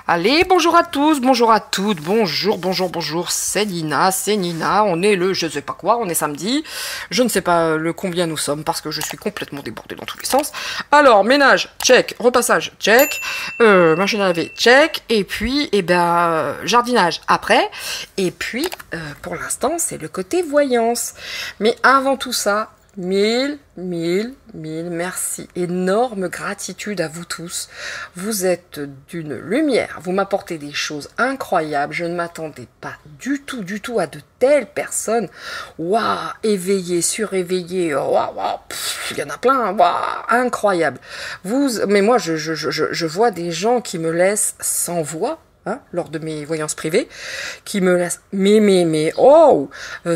Allez, bonjour à tous, bonjour à toutes, bonjour, c'est Nina, on est le je sais pas quoi, on est samedi, je ne sais pas le combien nous sommes parce que je suis complètement débordée dans tous les sens. Alors, ménage, check, repassage, check, machine à laver, check, et puis, jardinage après, et puis, pour l'instant, c'est le côté voyance. Mais avant tout ça, mille merci. Énorme gratitude à vous tous. Vous êtes d'une lumière. Vous m'apportez des choses incroyables. Je ne m'attendais pas du tout à de telles personnes. Waouh, éveillées, suréveillées. Waouh, il y en a plein. Waouh, incroyable. Mais moi, je vois des gens qui me laissent sans voix. Hein, lors de mes voyances privées, qui me laisse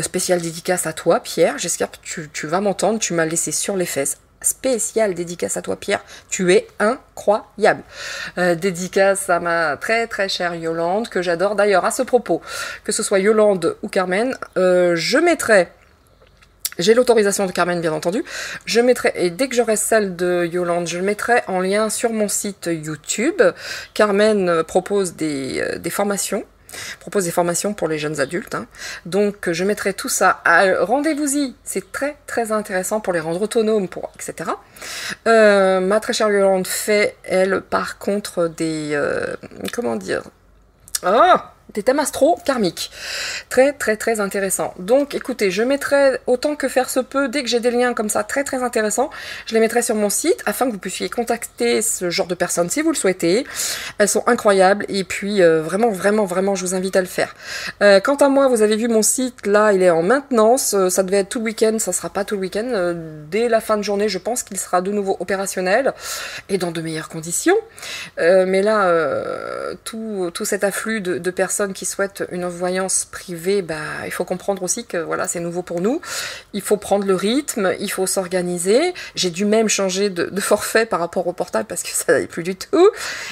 spéciale dédicace à toi, Pierre, j'espère que tu vas m'entendre, tu m'as laissé sur les fesses, spéciale dédicace à toi, Pierre, tu es incroyable. Dédicace à ma très très chère Yolande, que j'adore d'ailleurs. À ce propos, que ce soit Yolande ou Carmen, je mettrai... J'ai l'autorisation de Carmen, bien entendu. Je mettrai, et dès que j'aurai celle de Yolande, je le mettrai en lien sur mon site YouTube. Carmen propose des formations. Propose des formations pour les jeunes adultes. Hein. Donc, je mettrai tout ça. Rendez-vous-y. C'est très, très intéressant pour les rendre autonomes, etc. Ma très chère Yolande fait, elle, par contre, des... comment dire... des thèmes astro karmiques. Très, très, très intéressant. Donc, écoutez, je mettrai autant que faire se peut, dès que j'ai des liens comme ça, très, très intéressants, je les mettrai sur mon site, afin que vous puissiez contacter ce genre de personnes si vous le souhaitez. Elles sont incroyables, et puis, vraiment, je vous invite à le faire. Quant à moi, vous avez vu mon site, là, il est en maintenance, ça devait être tout le week-end, ça sera pas tout le week-end. Dès la fin de journée, je pense qu'il sera de nouveau opérationnel, et dans de meilleures conditions. Mais là, tout cet afflux de personnes qui souhaitent une voyance privée, il faut comprendre aussi que voilà, c'est nouveau pour nous. Il faut prendre le rythme, il faut s'organiser. J'ai dû même changer de forfait par rapport au portable parce que ça n'allait plus du tout.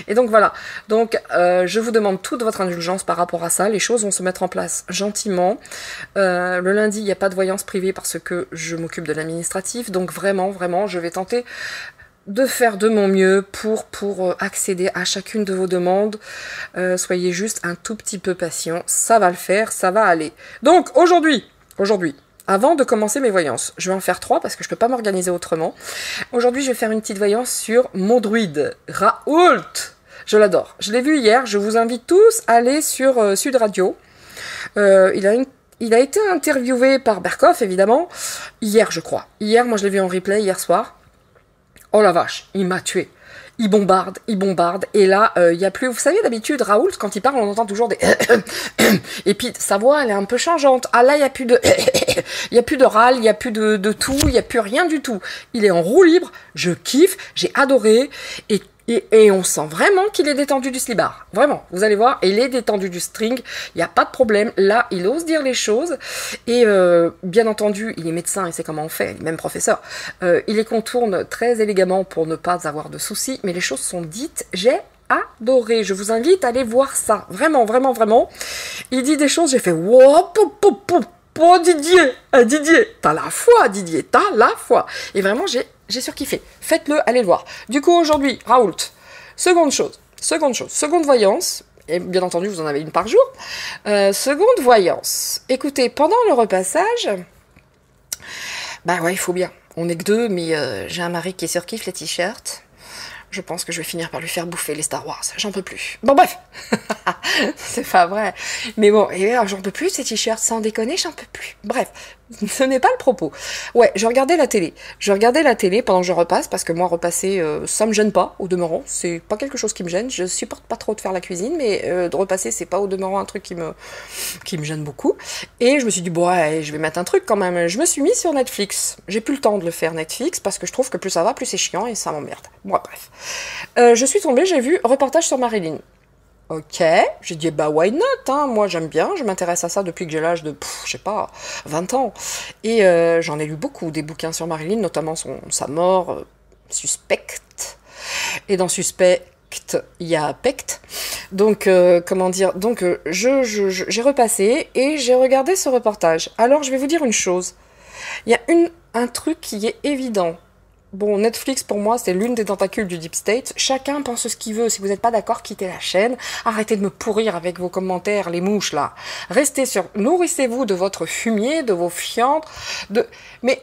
Et donc voilà. Donc je vous demande toute votre indulgence par rapport à ça. Les choses vont se mettre en place gentiment. Le lundi, il n'y a pas de voyance privée parce que je m'occupe de l'administratif. Donc vraiment, je vais tenter de faire de mon mieux pour accéder à chacune de vos demandes. Soyez juste un tout petit peu patient, ça va le faire, ça va aller. Donc aujourd'hui, avant de commencer mes voyances, je vais en faire 3 parce que je peux pas m'organiser autrement. Aujourd'hui, je vais faire une petite voyance sur mon druide, Raoult. Je l'adore. Je l'ai vu hier, je vous invite tous à aller sur Sud Radio. Il a été interviewé par Berkoff, évidemment, hier, je crois. Hier, moi je l'ai vu en replay, hier soir. Oh la vache, il m'a tué. Il bombarde. Et là, il y a plus... Vous savez, d'habitude, Raoult, quand il parle, on entend toujours des... Et puis, sa voix, elle est un peu changeante. Ah là, il n'y a plus de... Il n'y a plus de râle, il n'y a plus de tout, il n'y a plus rien du tout. Il est en roue libre, je kiffe, j'ai adoré. Et on sent vraiment qu'il est détendu du slibard. Vraiment, vous allez voir, il est détendu du string, il n'y a pas de problème. Là, il ose dire les choses. Et bien entendu, il est médecin et c'est comment on fait, il est même professeur. Il les contourne très élégamment pour ne pas avoir de soucis, mais les choses sont dites. J'ai adoré. Je vous invite à aller voir ça. Vraiment. Il dit des choses, j'ai fait wow, oh Didier, t'as la foi, Didier, t'as la foi. Et vraiment, j'ai surkiffé. Faites-le, allez le voir. Du coup, aujourd'hui, Raoult, seconde voyance, et bien entendu, vous en avez une par jour. Seconde voyance. Écoutez, pendant le repassage, il faut bien. On n'est que 2, mais j'ai un mari qui surkiffe les t-shirts. Je pense que je vais finir par lui faire bouffer les Star Wars. J'en peux plus. Bon, bref. C'est pas vrai. Mais bon, j'en peux plus, ces t-shirts. Sans déconner, j'en peux plus. Bref. Ce n'est pas le propos. Ouais, je regardais la télé. Pendant que je repasse, parce que moi, repasser, ça me gêne pas, au demeurant. C'est pas quelque chose qui me gêne. Je supporte pas trop de faire la cuisine, mais de repasser, c'est pas au demeurant un truc qui me gêne beaucoup. Et je me suis dit, je vais mettre un truc quand même. Je me suis mis sur Netflix. J'ai plus le temps de le faire Netflix, parce que je trouve que plus ça va, plus c'est chiant et ça m'emmerde. Bon, bref. Je suis tombée, j'ai vu reportage sur Marilyn. Ok, j'ai dit why not, hein, moi j'aime bien, je m'intéresse à ça depuis que j'ai l'âge de, 20 ans. Et j'en ai lu beaucoup, des bouquins sur Marilyn, notamment sa mort, Suspecte. Et dans Suspecte, il y a Pecte. Donc, j'ai repassé et j'ai regardé ce reportage. Alors, je vais vous dire une chose. Il y a un truc qui est évident. Bon, Netflix, pour moi, c'est l'une des tentacules du Deep State. Chacun pense ce qu'il veut. Si vous n'êtes pas d'accord, quittez la chaîne. Arrêtez de me pourrir avec vos commentaires, les mouches, là. Nourrissez-vous de votre fumier, de vos fientes, Mais,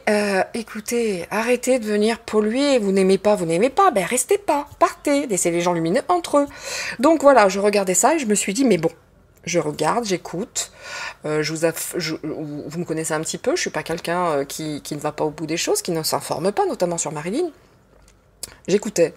écoutez, arrêtez de venir polluer. Vous n'aimez pas, ben restez pas. Partez. Laissez les gens lumineux entre eux. Donc voilà, je regardais ça et je me suis dit, mais bon. Je regarde, j'écoute. Vous me connaissez un petit peu. Je suis pas quelqu'un qui ne va pas au bout des choses, qui ne s'informe pas, notamment sur Marilyn. J'écoutais.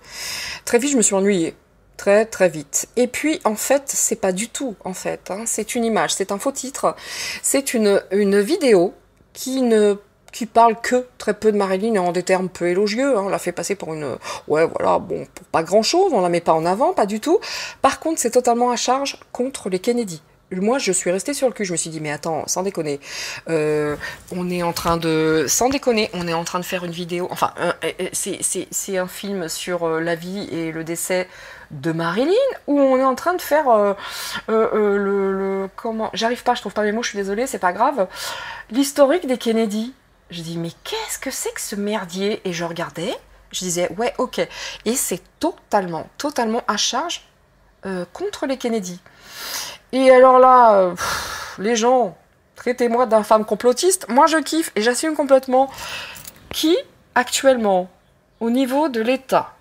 Très vite, je me suis ennuyée. Très, très vite. Et puis, en fait, c'est pas du tout, en fait. Hein. C'est une image, c'est un faux titre. C'est une vidéo qui parle que très peu de Marilyn et en des termes peu élogieux. Hein. On l'a fait passer pour une... Ouais, voilà, bon, pour pas grand-chose. On la met pas en avant, pas du tout. Par contre, c'est totalement à charge contre les Kennedy. Moi, je suis restée sur le cul. Je me suis dit, mais attends, sans déconner, on est en train de... Sans déconner, on est en train de faire une vidéo... Enfin, c'est un film sur la vie et le décès de Marilyn, ou on est en train de faire comment... J'arrive pas, je trouve pas mes mots, je suis désolée, c'est pas grave. L'historique des Kennedy. Je dis, mais qu'est-ce que c'est que ce merdier? Et je regardais, je disais, ouais, ok. Et c'est totalement à charge contre les Kennedy. Et alors là, les gens, traitez-moi d'infâme complotiste. Moi, je kiffe et j'assume complètement. Qui, actuellement, au niveau de l'État,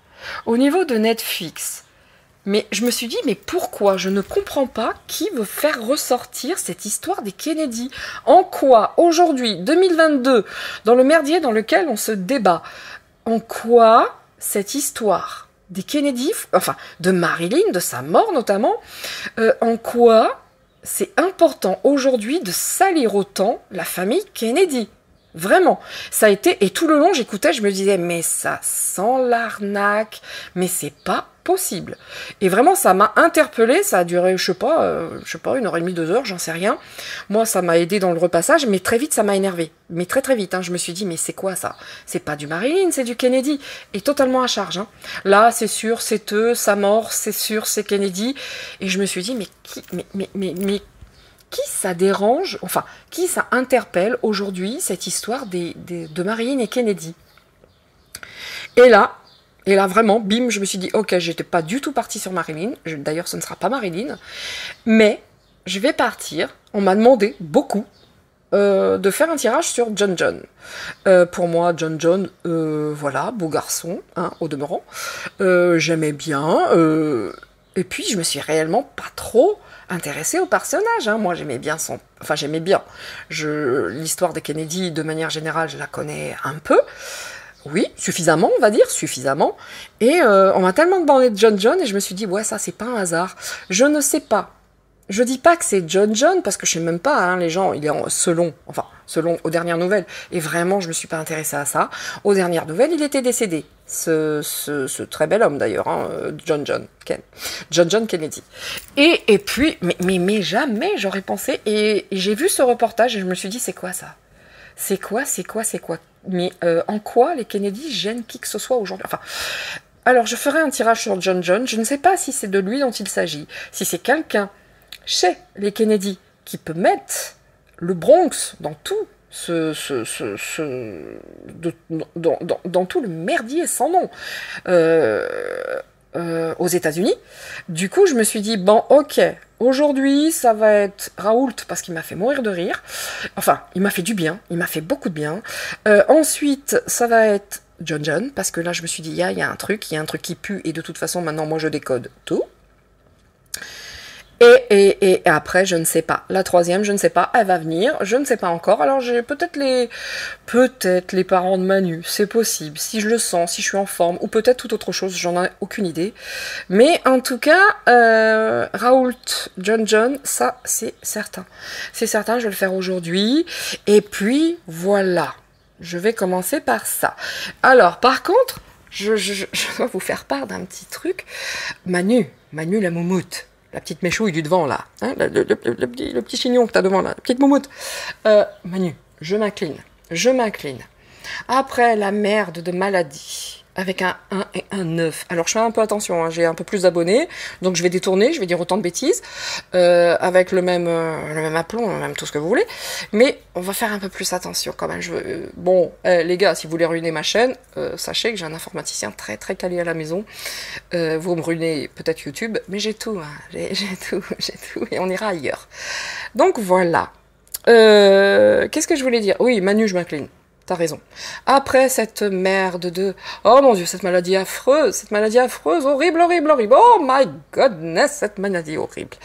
au niveau de Netflix, mais je me suis dit, mais pourquoi? Je ne comprends pas qui veut faire ressortir cette histoire des Kennedy. En quoi, aujourd'hui, 2022, dans le merdier dans lequel on se débat, en quoi cette histoire des Kennedy, enfin, de Marilyn, de sa mort notamment, en quoi c'est important aujourd'hui de salir autant la famille Kennedy? Vraiment, ça a été, et tout le long j'écoutais, je me disais, mais ça sent l'arnaque, mais c'est pas possible. Et vraiment, ça m'a interpellée, ça a duré, je sais pas, 1h30, 2 heures, j'en sais rien. Moi, ça m'a aidé dans le repassage, mais très vite, ça m'a énervé. Mais très très vite, hein, je me suis dit, mais c'est quoi ça? C'est pas du Marilyn, c'est du Kennedy. Et totalement à charge. Hein. Là, c'est sûr, c'est eux, sa mort, c'est sûr, c'est Kennedy. Et je me suis dit, mais qui, mais qui ça dérange, enfin, qui ça interpelle aujourd'hui, cette histoire de Marilyn et Kennedy? Et là, vraiment, bim, je me suis dit, ok, j'étais pas du tout partie sur Marilyn, d'ailleurs, ce ne sera pas Marilyn, mais je vais partir, on m'a demandé beaucoup de faire un tirage sur John. Pour moi, John, voilà, beau garçon, hein, au demeurant, j'aimais bien, et puis je me suis réellement pas trop intéressée au personnage. Hein. Moi, j'aimais bien l'histoire des Kennedy, de manière générale, je la connais un peu. Oui, suffisamment, on va dire, suffisamment. Et on m'a tellement demandé de John, et je me suis dit, ouais, ça, c'est pas un hasard. Je ne sais pas. Je dis pas que c'est John, parce que je sais même pas, hein, les gens, il est selon aux dernières nouvelles, et vraiment, je me suis pas intéressée à ça. Aux dernières nouvelles, il était décédé. Ce très bel homme, d'ailleurs, hein, John Kennedy. Et puis, mais jamais j'aurais pensé, et j'ai vu ce reportage, et je me suis dit, c'est quoi ça? C'est quoi? Mais en quoi les Kennedy gênent qui que ce soit aujourd'hui? Enfin, alors, je ferai un tirage sur John. Je ne sais pas si c'est de lui dont il s'agit. Si c'est quelqu'un chez les Kennedy qui peut mettre le Bronx dans tout dans tout le merdier sans nom aux États-Unis. Du coup, je me suis dit, bon, ok, aujourd'hui, ça va être Raoult, parce qu'il m'a fait mourir de rire. Enfin, il m'a fait du bien, il m'a fait beaucoup de bien. Ensuite, ça va être John, parce que là, je me suis dit, il y a un truc qui pue, et de toute façon, maintenant, moi, je décode tout. Et après, je ne sais pas. La troisième, je ne sais pas. Elle va venir. Je ne sais pas encore. Alors, j'ai peut-être les parents de Manu. C'est possible. Si je le sens, si je suis en forme. Ou peut-être toute autre chose. J'en ai aucune idée. Mais en tout cas, Raoult, John, ça, c'est certain. C'est certain, je vais le faire aujourd'hui. Et puis, voilà. Je vais commencer par ça. Alors, par contre, je dois vous faire part d'un petit truc. Manu la moumoute. La petite méchouille du devant, là. Hein, le petit chignon que t'as devant, là. La petite moumoute. Manu, je m'incline. Après la merde de maladie avec un 1 et un 9. Alors je fais un peu attention, hein, j'ai un peu plus d'abonnés, donc je vais détourner, je vais dire autant de bêtises, avec le même aplomb, le même tout ce que vous voulez, mais on va faire un peu plus attention quand même. Bon, les gars, si vous voulez ruiner ma chaîne, sachez que j'ai un informaticien très très calé à la maison. Vous me ruinez peut-être YouTube, mais j'ai tout, hein, j'ai tout, et on ira ailleurs. Donc voilà. Qu'est-ce que je voulais dire? Oui, Manu, je m'incline. T'as raison. Après cette merde de... Oh mon Dieu, cette maladie affreuse, horrible, horrible, horrible. Oh my goodness, cette maladie horrible.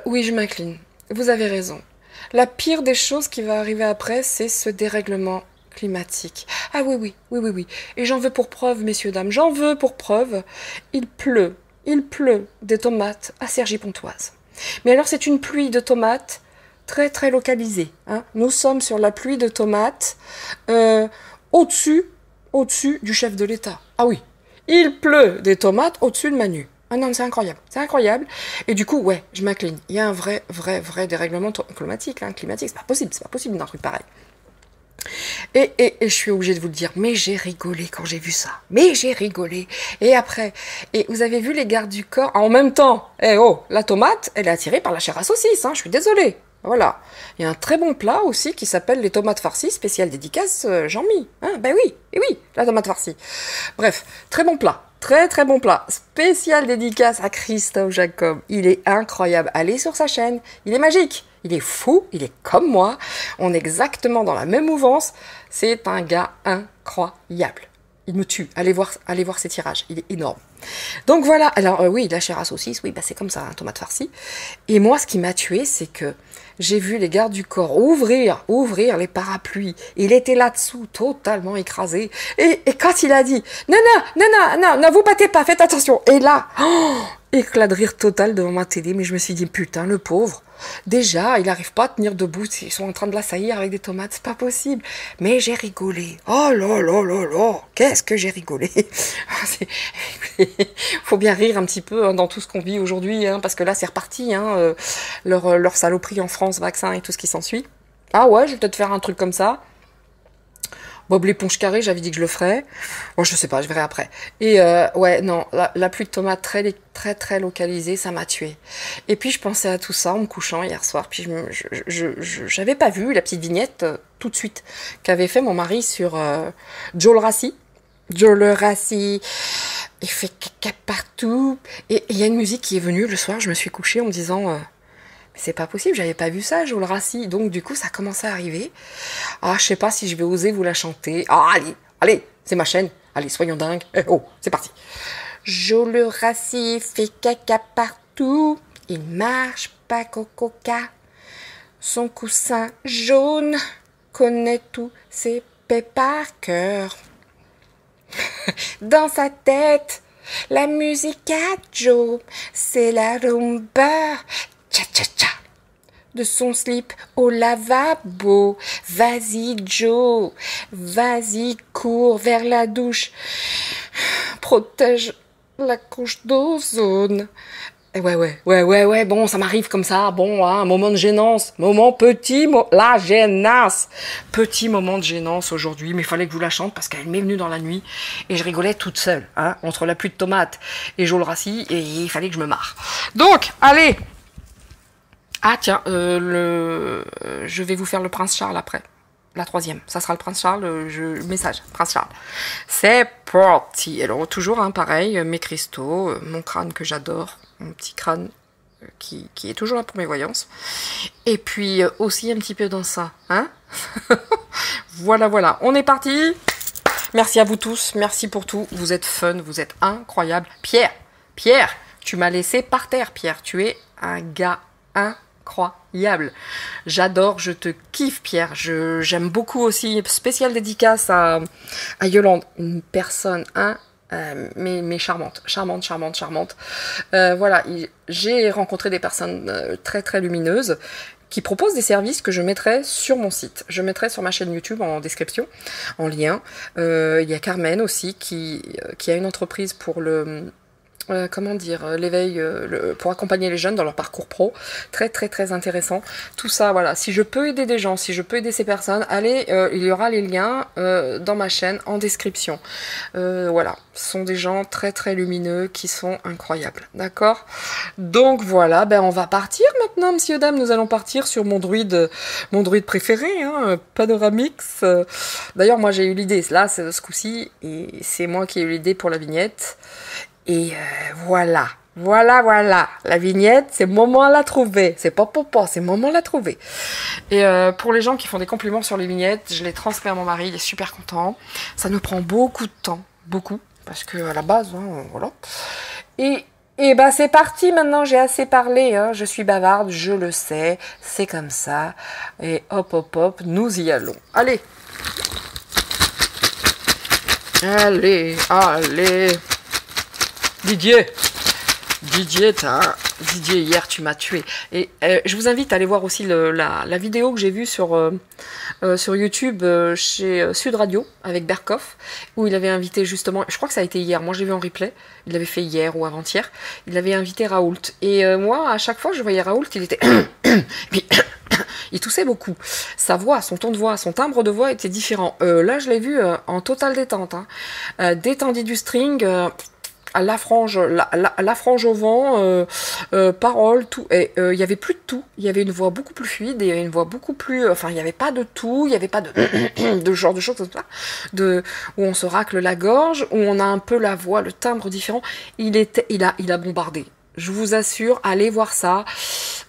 Oui, je m'incline. Vous avez raison. La pire des choses qui va arriver après, c'est ce dérèglement climatique. Ah oui, oui, oui, oui, oui. Et j'en veux pour preuve, messieurs, dames, j'en veux pour preuve. Il pleut des tomates à Cergy-Pontoise. Mais alors, c'est une pluie de tomates très très localisé. Hein. Nous sommes sur la pluie de tomates au-dessus du chef de l'État. Ah oui, il pleut des tomates au-dessus de Manu. Ah non, c'est incroyable, c'est incroyable. Et du coup, ouais, je m'incline. Il y a un vrai dérèglement climatique. Hein, climatique, c'est pas possible d'un truc pareil. Et je suis obligée de vous le dire, mais j'ai rigolé quand j'ai vu ça. Mais j'ai rigolé. Et après, et vous avez vu les gardes du corps, en même temps, la tomate, elle est attirée par la chair à saucisse, hein, je suis désolée. Voilà. Il y a un très bon plat aussi qui s'appelle les tomates farcies, spécial dédicace Jean-Mi. Hein, ben oui, et oui, la tomate farcie. Bref, très bon plat. Très très bon plat. Spécial dédicace à Christophe Jacob. Il est incroyable. Allez sur sa chaîne. Il est magique. Il est fou. Il est comme moi. On est exactement dans la même mouvance. C'est un gars incroyable. Il me tue. Allez voir ses tirages. Il est énorme. Donc voilà. Alors oui, la chair à saucisse, oui, bah c'est comme ça, hein, tomate farcie. Et moi, ce qui m'a tué, c'est que j'ai vu les gardes du corps ouvrir les parapluies. Il était là-dessous, totalement écrasé. Et quand il a dit « Non, vous battez pas, faites attention !» Et là, éclat de rire total devant ma télé. Mais je me suis dit « Putain, le pauvre !» Déjà, il n'arrive pas à tenir debout. Ils sont en train de l'assaillir avec des tomates. C'est pas possible. Mais j'ai rigolé. Oh là là là là. Qu'est-ce que j'ai rigolé. Faut bien rire un petit peu hein, dans tout ce qu'on vit aujourd'hui. Hein, parce que là, c'est reparti. Hein, leur saloperie en France, vaccin et tout ce qui s'ensuit. Ah ouais, je vais peut-être faire un truc comme ça. Bob l'éponge carrée, j'avais dit que je le ferais. Bon, je sais pas, je verrai après. Et ouais, non, la pluie de tomates très localisée, ça m'a tué. Et puis je pensais à tout ça en me couchant hier soir. Puis j'avais pas vu la petite vignette tout de suite qu'avait fait mon mari sur Joe le Rassi. Joe le Rassi, il fait caca partout. Et il y a une musique qui est venue le soir, je me suis couchée en me disant... c'est pas possible, j'avais pas vu ça, Joe le Rassi. Donc du coup, ça a commencé à arriver. Ah, je sais pas si je vais oser vous la chanter. Ah, allez, c'est ma chaîne. Allez, soyons dingues. C'est parti. Joe le Rassi fait caca partout. Il marche pas coca. Son coussin jaune connaît tous ses paix par cœur. Dans sa tête, la musique à Joe, c'est la rumba. Cha-cha-cha. De son slip au lavabo. Vas-y, Joe. Vas-y, cours vers la douche. Protège la couche d'ozone. Ouais, bon, ça m'arrive comme ça. Bon, hein, un moment de gênance. La gênance. Petit moment de gênance aujourd'hui, mais il fallait que je vous la chante parce qu'elle m'est venue dans la nuit et je rigolais toute seule, hein, entre la pluie de tomates et Joe le Rassi, et il fallait que je me marre. Donc, allez. Ah tiens, je vais vous faire le Prince Charles après. La troisième, ça sera le Prince Charles, message, Prince Charles. C'est parti. Alors toujours, hein, pareil, mes cristaux, mon crâne que j'adore, mon petit crâne qui est toujours là pour mes voyances. Et puis aussi un petit peu dans ça, hein. Voilà, on est parti. Merci à vous tous, merci pour tout. Vous êtes fun, vous êtes incroyables. Pierre, tu m'as laissé par terre, Pierre. Tu es un gars incroyable. J'adore, je te kiffe, Pierre. J'aime beaucoup aussi. Spéciale dédicace à Yolande, une personne mais charmante. Voilà, j'ai rencontré des personnes très lumineuses qui proposent des services que je mettrai sur mon site. Je mettrai sur ma chaîne YouTube en description, en lien. Il y a Carmen aussi qui a une entreprise pour comment dire, l'éveil pour accompagner les jeunes dans leur parcours pro. Très très très intéressant. Tout ça, voilà. Si je peux aider des gens, si je peux aider ces personnes, allez, il y aura les liens dans ma chaîne en description. Voilà. Ce sont des gens très très lumineux qui sont incroyables. D'accord? Donc voilà, ben on va partir maintenant, monsieur, dame. Nous allons partir sur mon druide préféré, hein, Panoramix. D'ailleurs, moi j'ai eu l'idée, là, ce coup-ci, et c'est moi qui ai eu l'idée pour la vignette. Et voilà, la vignette, c'est Maman l'a trouvée, c'est pas papa, c'est Maman l'a trouvée. Et pour les gens qui font des compliments sur les vignettes, je les transmets à mon mari, il est super content. Ça nous prend beaucoup de temps, beaucoup, parce que à la base, hein, voilà. Et bah c'est parti maintenant, j'ai assez parlé, hein. Je suis bavarde, je le sais, c'est comme ça. Et hop, hop, hop, nous y allons. Allez, allez. Didier, hier tu m'as tué. Et je vous invite à aller voir aussi la vidéo que j'ai vue sur YouTube chez Sud Radio avec Berkoff, où il avait invité justement, je crois que ça a été hier, moi je l'ai vu en replay, il l'avait fait hier ou avant-hier, il avait invité Raoult. Et moi, à chaque fois que je voyais Raoult, il était... Puis, il toussait beaucoup. Sa voix, son ton de voix, son timbre de voix était différent. Là, je l'ai vu en totale détente. Hein. Détendu du string... la frange au vent, parole, tout. Et il y avait plus de tout. Il y avait une voix beaucoup plus fluide et une voix beaucoup plus. Enfin, il n'y avait pas de tout. Il n'y avait pas de de genre de choses comme ça. Où on se racle la gorge, où on a un peu la voix, le timbre différent. Il a bombardé. Je vous assure, allez voir ça.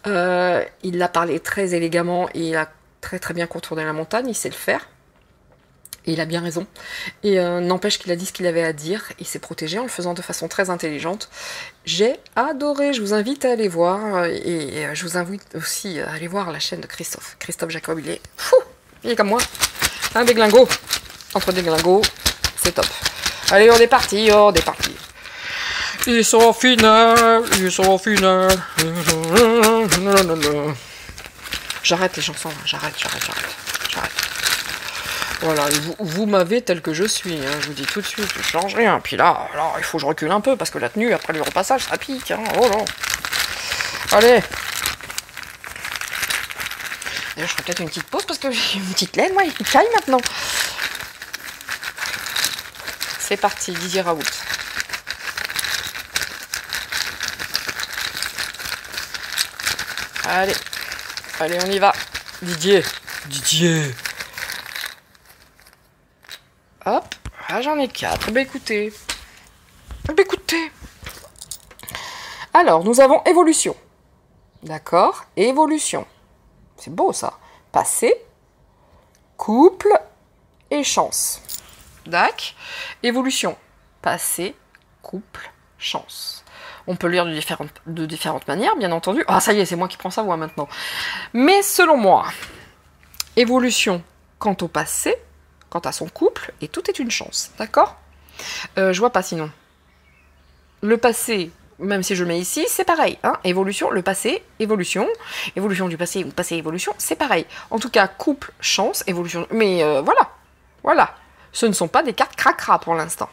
Il a parlé très élégamment et il a très très bien contourné la montagne. Il sait le faire. Et il a bien raison. Et n'empêche qu'il a dit ce qu'il avait à dire. Il s'est protégé en le faisant de façon très intelligente. J'ai adoré. Je vous invite à aller voir. Et je vous invite aussi à aller voir la chaîne de Christophe. Christophe Jacob, il est fou. Il est comme moi. Un déglingo. Entre déglingos, c'est top. Allez, on est parti. Ils sont en finale. J'arrête les chansons. J'arrête. Voilà, vous m'avez tel que je suis, hein, je vous dis tout de suite, je change rien. Puis là, il faut que je recule un peu, parce que la tenue, après le repassage, ça pique, hein, oh là. Allez. D'ailleurs, je ferai peut-être une petite pause, parce que j'ai une petite laine, moi, il caille maintenant. C'est parti, Didier Raoult. Allez, on y va. Didier. Hop, là j'en ai 4. Bah écoutez. Alors, nous avons évolution. D'accord? Évolution. C'est beau ça. Passé, couple et chance. D'accord? Évolution. Passé, couple, chance. On peut lire de différentes manières, bien entendu. Ah, ça y est, c'est moi qui prends sa voix maintenant. Mais selon moi, évolution quant au passé, quant à son couple, et tout est une chance, d'accord? Je vois pas sinon. Le passé, même si je le mets ici, c'est pareil, hein? Évolution, le passé, évolution du passé ou passé, évolution, c'est pareil. En tout cas, couple, chance, évolution, mais voilà. Ce ne sont pas des cartes cracra pour l'instant.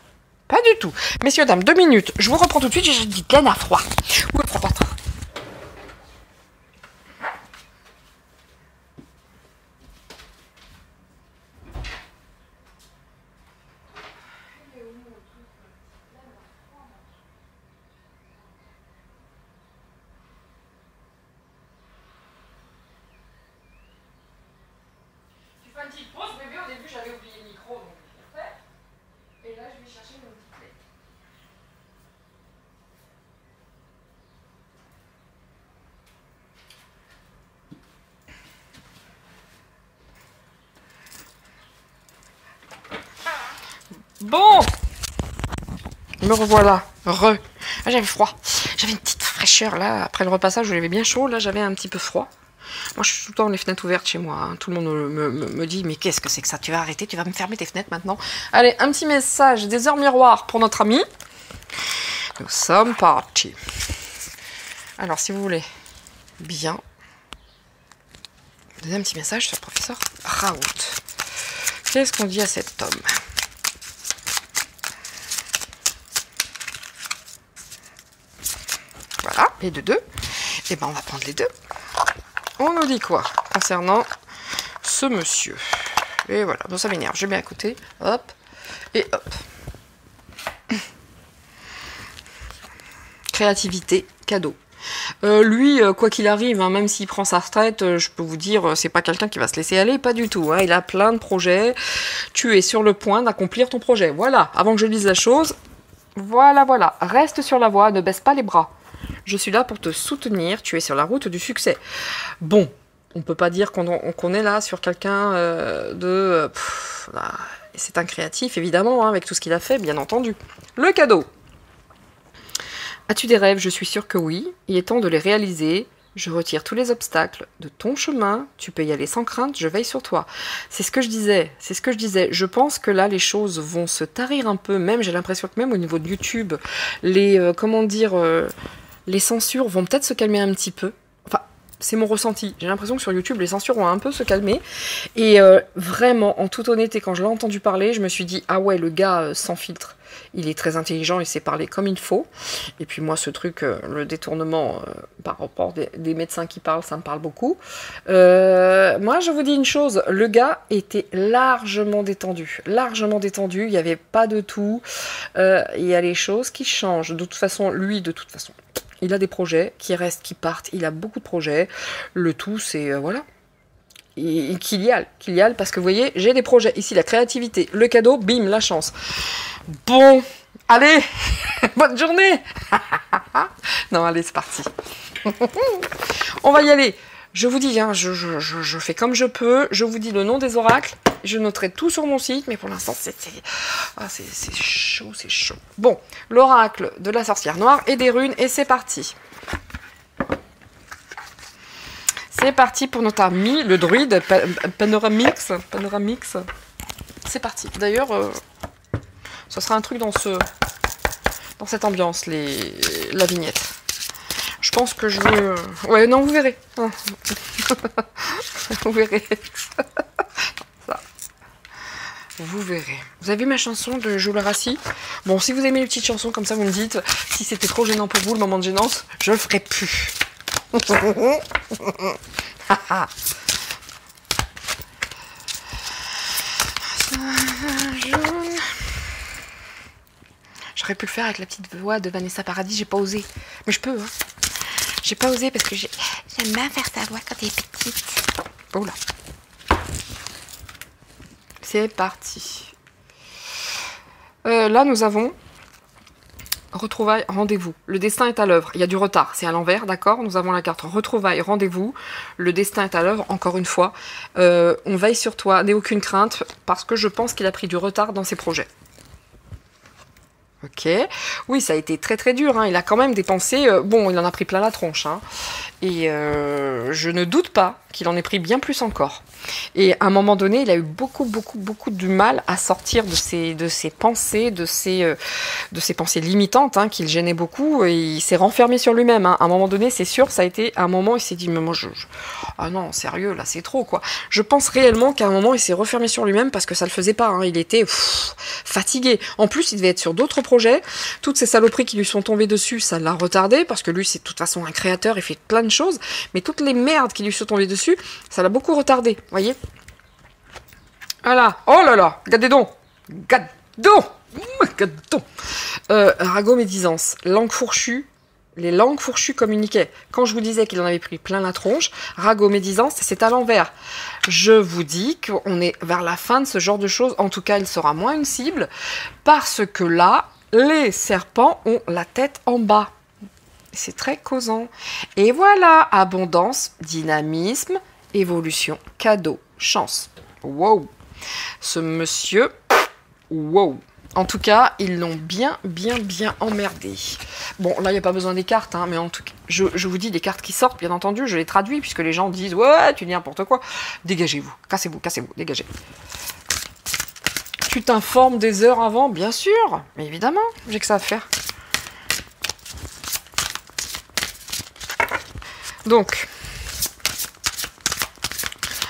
Pas du tout. Messieurs, dames, 2 minutes, je vous reprends tout de suite, j'ai dit pleine à froid. Ou à froid partout. Une petite pause, bébé, au début j'avais oublié le micro, donc je l'ai fait. Et là je vais chercher mon petit lait. Bon, me revoilà. Ah, j'avais froid. J'avais une petite fraîcheur là, après le repassage, j'avais bien chaud, là j'avais un petit peu froid. Moi, je suis tout le temps les fenêtres ouvertes chez moi. Hein. Tout le monde me dit, mais qu'est-ce que c'est que ça? Tu vas arrêter, tu vas me fermer tes fenêtres maintenant. Allez, un petit message des heures miroirs pour notre ami. Nous sommes partis. Alors, si vous voulez bien, donner un petit message sur le professeur Raoult. Qu'est-ce qu'on dit à cet homme? et de 2. Et ben on va prendre les deux. On nous dit quoi concernant ce monsieur? Et voilà, donc ça m'énerve. Je mets à côté, hop, et hop. Créativité, cadeau. Lui, quoi qu'il arrive, hein, même s'il prend sa retraite, je peux vous dire, c'est pas quelqu'un qui va se laisser aller, pas du tout. Hein, il a plein de projets. Tu es sur le point d'accomplir ton projet. Voilà, avant que je lise la chose, voilà, voilà. Reste sur la voie, ne baisse pas les bras. Je suis là pour te soutenir, tu es sur la route du succès. Bon, on peut pas dire qu'on est là sur quelqu'un c'est un créatif, évidemment, hein, avec tout ce qu'il a fait, bien entendu. Le cadeau. As-tu des rêves? Je suis sûre que oui. Il est temps de les réaliser. Je retire tous les obstacles de ton chemin. Tu peux y aller sans crainte, je veille sur toi. C'est ce que je disais. C'est ce que je disais. Je pense que là, les choses vont se tarir un peu. Même, j'ai l'impression que même au niveau de YouTube, les censures vont peut-être se calmer un petit peu. Enfin, c'est mon ressenti. J'ai l'impression que sur YouTube, les censures vont un peu se calmer. Et vraiment, en toute honnêteté, quand je l'ai entendu parler, je me suis dit, ah ouais, le gars sans filtre. Il est très intelligent, il sait parler comme il faut. Et puis moi, ce truc, le détournement par rapport des médecins qui parlent, ça me parle beaucoup. Moi, je vous dis une chose, le gars était largement détendu. Largement détendu, il n'y avait pas de tout. Il y a les choses qui changent. De toute façon, lui, il a des projets qui restent, qui partent. Il a beaucoup de projets. Le tout, c'est, voilà. Et qu'il y aille, parce que vous voyez, j'ai des projets. Ici, la créativité, le cadeau, bim, la chance. Bon, allez, bonne journée. Non, allez, c'est parti. On va y aller. Je vous dis, hein, je fais comme je peux. Je vous dis le nom des oracles. Je noterai tout sur mon site, mais pour l'instant, c'est chaud, c'est chaud. Bon, l'oracle de la sorcière noire et des runes, et c'est parti. C'est parti pour notre ami, le druide Panoramix. C'est parti. D'ailleurs, ce sera un truc dans cette ambiance, la vignette. Je pense que je veux... Ouais, non, vous verrez. Vous verrez. Ça. Vous verrez. Vous avez vu ma chanson de Jules Rassi? Bon, si vous aimez les petites chansons comme ça, vous me dites. Si c'était trop gênant pour vous, le moment de gênance, je le ferai plus. J'aurais pu le faire avec la petite voix de Vanessa Paradis, j'ai pas osé. Mais je peux, hein. J'ai pas osé parce que j'aime bien faire ta voix quand t'es petite. Oh là. C'est parti. Là, nous avons retrouvailles, rendez-vous. Le destin est à l'œuvre. Il y a du retard. C'est à l'envers, d'accord? Nous avons la carte retrouvailles, rendez-vous. Le destin est à l'œuvre, encore une fois. On veille sur toi. N'aie aucune crainte, parce que je pense qu'il a pris du retard dans ses projets. Ok. Oui, ça a été très très dur. Hein. Il a quand même dépensé... bon, il en a pris plein la tronche. Hein. Et je ne doute pas qu'il en ait pris bien plus encore. Et à un moment donné, il a eu beaucoup de mal à sortir de ses pensées, de ses pensées limitantes, hein, qui le gênaient beaucoup. Et il s'est renfermé sur lui-même. Hein. À un moment donné, c'est sûr, ça a été un moment, il s'est dit, mais moi, ah non, sérieux, là, c'est trop, quoi. Je pense réellement qu'à un moment, il s'est refermé sur lui-même parce que ça le faisait pas. Hein. Il était fatigué. En plus, il devait être sur d'autres projets. Toutes ces saloperies qui lui sont tombées dessus, ça l'a retardé parce que lui, c'est de toute façon un créateur, il fait plein de choses. Mais toutes les merdes qui lui sont tombées dessus, ça l'a beaucoup retardé, voyez. Voilà. Oh là là, regardez donc. Ragomédisance, langue fourchue. Les langues fourchues communiquaient. Quand je vous disais qu'il en avait pris plein la tronche, ragomédisance, c'est à l'envers. Je vous dis qu'on est vers la fin de ce genre de choses. En tout cas, il sera moins une cible parce que là, les serpents ont la tête en bas. C'est très causant. Et voilà, abondance, dynamisme, évolution, cadeau, chance. Wow. Ce monsieur, wow. En tout cas, ils l'ont bien emmerdé. Bon, là, il n'y a pas besoin des cartes, hein, mais en tout cas, je vous dis, les cartes qui sortent, bien entendu, je les traduis, puisque les gens disent « Ouais, tu dis n'importe quoi. » Dégagez-vous, cassez-vous, dégagez. Tu t'informes des heures avant, bien sûr, mais évidemment, j'ai que ça à faire. Donc,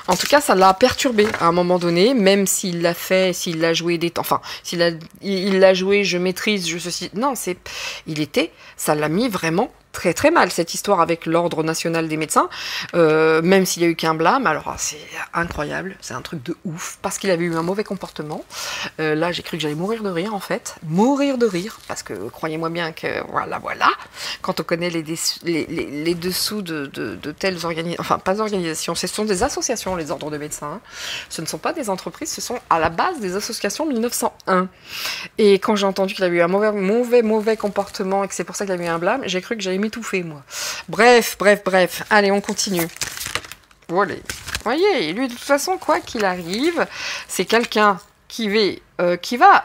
en tout cas, ça l'a perturbé à un moment donné, même s'il l'a fait, s'il l'a joué des temps, enfin, il l'a joué, je maîtrise, je ceci. Non, ça l'a mis vraiment très très mal cette histoire avec l'ordre national des médecins, même s'il y a eu qu'un blâme. Alors c'est incroyable, c'est un truc de ouf, parce qu'il avait eu un mauvais comportement. Là j'ai cru que j'allais mourir de rire en fait, mourir de rire, parce que croyez-moi bien que voilà, quand on connaît les dessous de telles organisations, enfin pas organisations, ce sont des associations, les ordres de médecins, hein. Ce ne sont pas des entreprises, ce sont à la base des associations 1901. Et quand j'ai entendu qu'il avait eu un mauvais comportement et que c'est pour ça qu'il avait eu un blâme, j'ai cru que j'allais m'étouffer, moi. Bref. Allez, on continue. Voilà. Vous voyez, lui, de toute façon, quoi qu'il arrive, c'est quelqu'un qui va...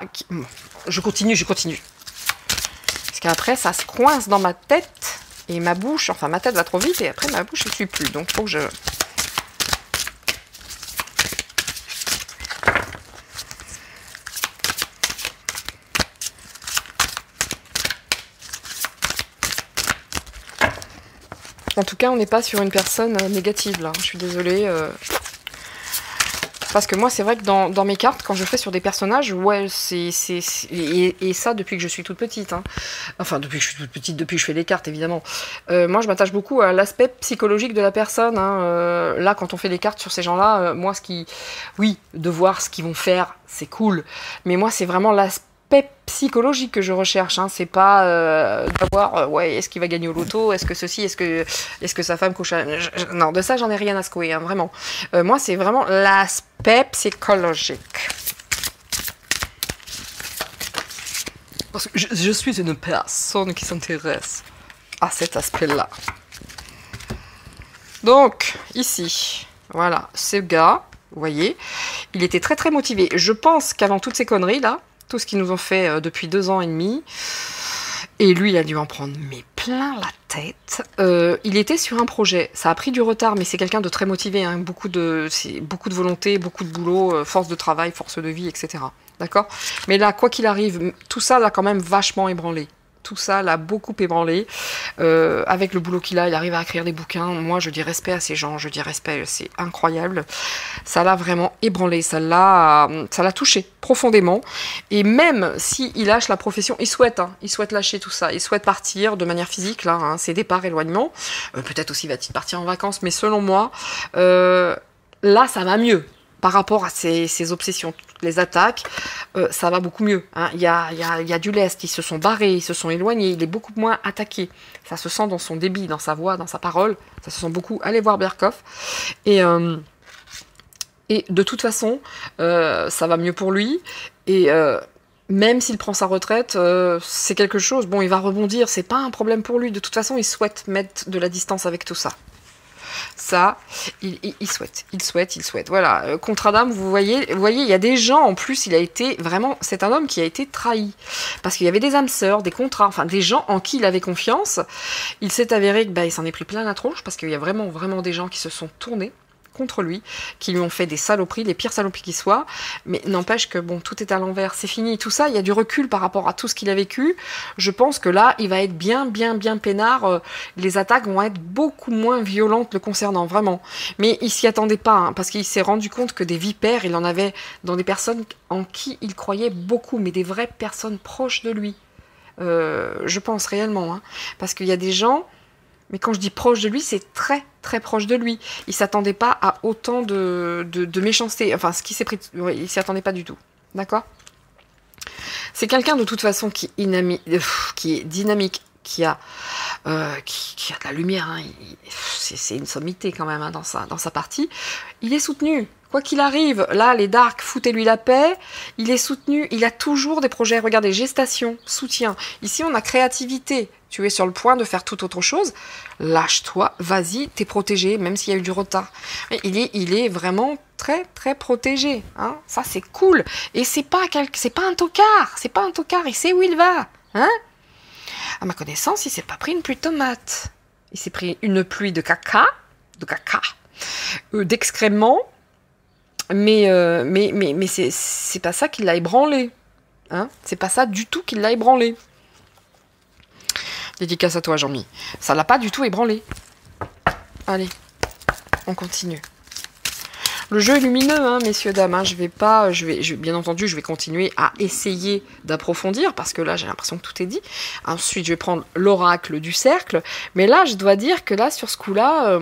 Je continue. Parce qu'après, ça se coince dans ma tête et ma bouche. Enfin, ma tête va trop vite et après, ma bouche ne suit plus. Donc, il faut que je... En tout cas, on n'est pas sur une personne négative, là. Je suis désolée. Parce que moi, c'est vrai que dans mes cartes, quand je fais sur des personnages, ouais, et ça, depuis que je suis toute petite. Hein. Enfin, depuis que je suis toute petite, depuis que je fais les cartes, évidemment. Moi, je m'attache beaucoup à l'aspect psychologique de la personne. Hein. Là, quand on fait les cartes sur ces gens-là, moi, oui, de voir ce qu'ils vont faire, c'est cool. Mais moi, c'est vraiment l'aspect psychologique que je recherche, hein. C'est pas d'avoir ouais, est-ce qu'il va gagner au loto, est-ce que ceci, est-ce que sa femme couche non, de ça j'en ai rien à secouer, hein, vraiment. Moi c'est vraiment l'aspect psychologique, parce que je suis une personne qui s'intéresse à cet aspect-là. Donc ici, voilà, ce gars, vous voyez, il était très très motivé. Je pense qu'avant toutes ces conneries là, tout ce qu'ils nous ont fait depuis 2 ans et demi, et lui, il a dû en prendre mais plein la tête. Il était sur un projet, ça a pris du retard, mais c'est quelqu'un de très motivé, hein, beaucoup de volonté, beaucoup de boulot, force de travail, force de vie, etc. D'accord ? Mais là, quoi qu'il arrive, tout ça l'a quand même vachement ébranlé. Tout ça l'a beaucoup ébranlé. Avec le boulot qu'il a, il arrive à écrire des bouquins. Moi, je dis respect à ces gens, je dis respect, c'est incroyable. Ça l'a vraiment ébranlé, ça l'a touché profondément. Et même s'il lâche la profession, il souhaite lâcher tout ça. Il souhaite partir de manière physique, là, hein, ses départs, éloignements. Peut-être aussi va-t-il partir en vacances, mais selon moi, là, ça va mieux. Par rapport à ces obsessions, les attaques, ça va beaucoup mieux. Hein. Il y a du lest, ils se sont barrés, ils se sont éloignés, il est beaucoup moins attaqué. Ça se sent dans son débit, dans sa voix, dans sa parole. Ça se sent beaucoup. Allez voir Berkoff. Et de toute façon, ça va mieux pour lui. Et même s'il prend sa retraite, c'est quelque chose. Bon, il va rebondir, c'est pas un problème pour lui. De toute façon, il souhaite mettre de la distance avec tout ça. Ça, il souhaite. Voilà, contre Adam, vous voyez, il y a des gens, en plus, c'est un homme qui a été trahi. Parce qu'il y avait des âmes sœurs, des contrats, enfin, des gens en qui il avait confiance. Il s'est avéré que, il s'en est pris plein la tronche, parce qu'il y a vraiment, vraiment des gens qui se sont tournés contre lui, qui lui ont fait des saloperies, les pires saloperies qui soient, mais n'empêche que bon, tout est à l'envers, c'est fini, tout ça, il y a du recul par rapport à tout ce qu'il a vécu. Je pense que là, il va être bien peinard, les attaques vont être beaucoup moins violentes le concernant, vraiment. Mais il s'y attendait pas, hein, parce qu'il s'est rendu compte que des vipères, il en avait dans des personnes en qui il croyait beaucoup, mais des vraies personnes proches de lui. Je pense réellement, hein, parce qu'il y a des gens. Mais quand je dis proche de lui, c'est très, très proche de lui. Il s'attendait pas à autant de méchanceté. Enfin, ce qui s'est pris... il s'y attendait pas du tout. D'accord ? C'est quelqu'un, de toute façon, qui est dynamique, qui a de la lumière. Hein. C'est une sommité, quand même, hein, dans sa partie. Il est soutenu. Quoi qu'il arrive, là, les darks, foutez-lui la paix. Il est soutenu. Il a toujours des projets. Regardez, gestation, soutien. Ici, on a créativité. Tu es sur le point de faire toute autre chose. Lâche-toi, vas-y, t'es protégé, même s'il y a eu du retard. Mais il est vraiment très, très protégé. Hein. Ça, c'est cool. Et c'est pas un tocard. C'est pas un tocard. Il sait où il va. Hein. À ma connaissance, il s'est pas pris une pluie de tomates. Il s'est pris une pluie de caca, d'excréments. Mais c'est pas ça qui l'a ébranlé. Hein. C'est pas ça du tout qui l'a ébranlé. Dédicace à toi, Jean-Mi. Ça l'a pas du tout ébranlé. Allez, on continue. Le jeu est lumineux, hein, messieurs, dames. Hein. Bien entendu, je vais continuer à essayer d'approfondir parce que là, j'ai l'impression que tout est dit. Ensuite, je vais prendre l'oracle du cercle. Mais là, je dois dire que là, sur ce coup-là,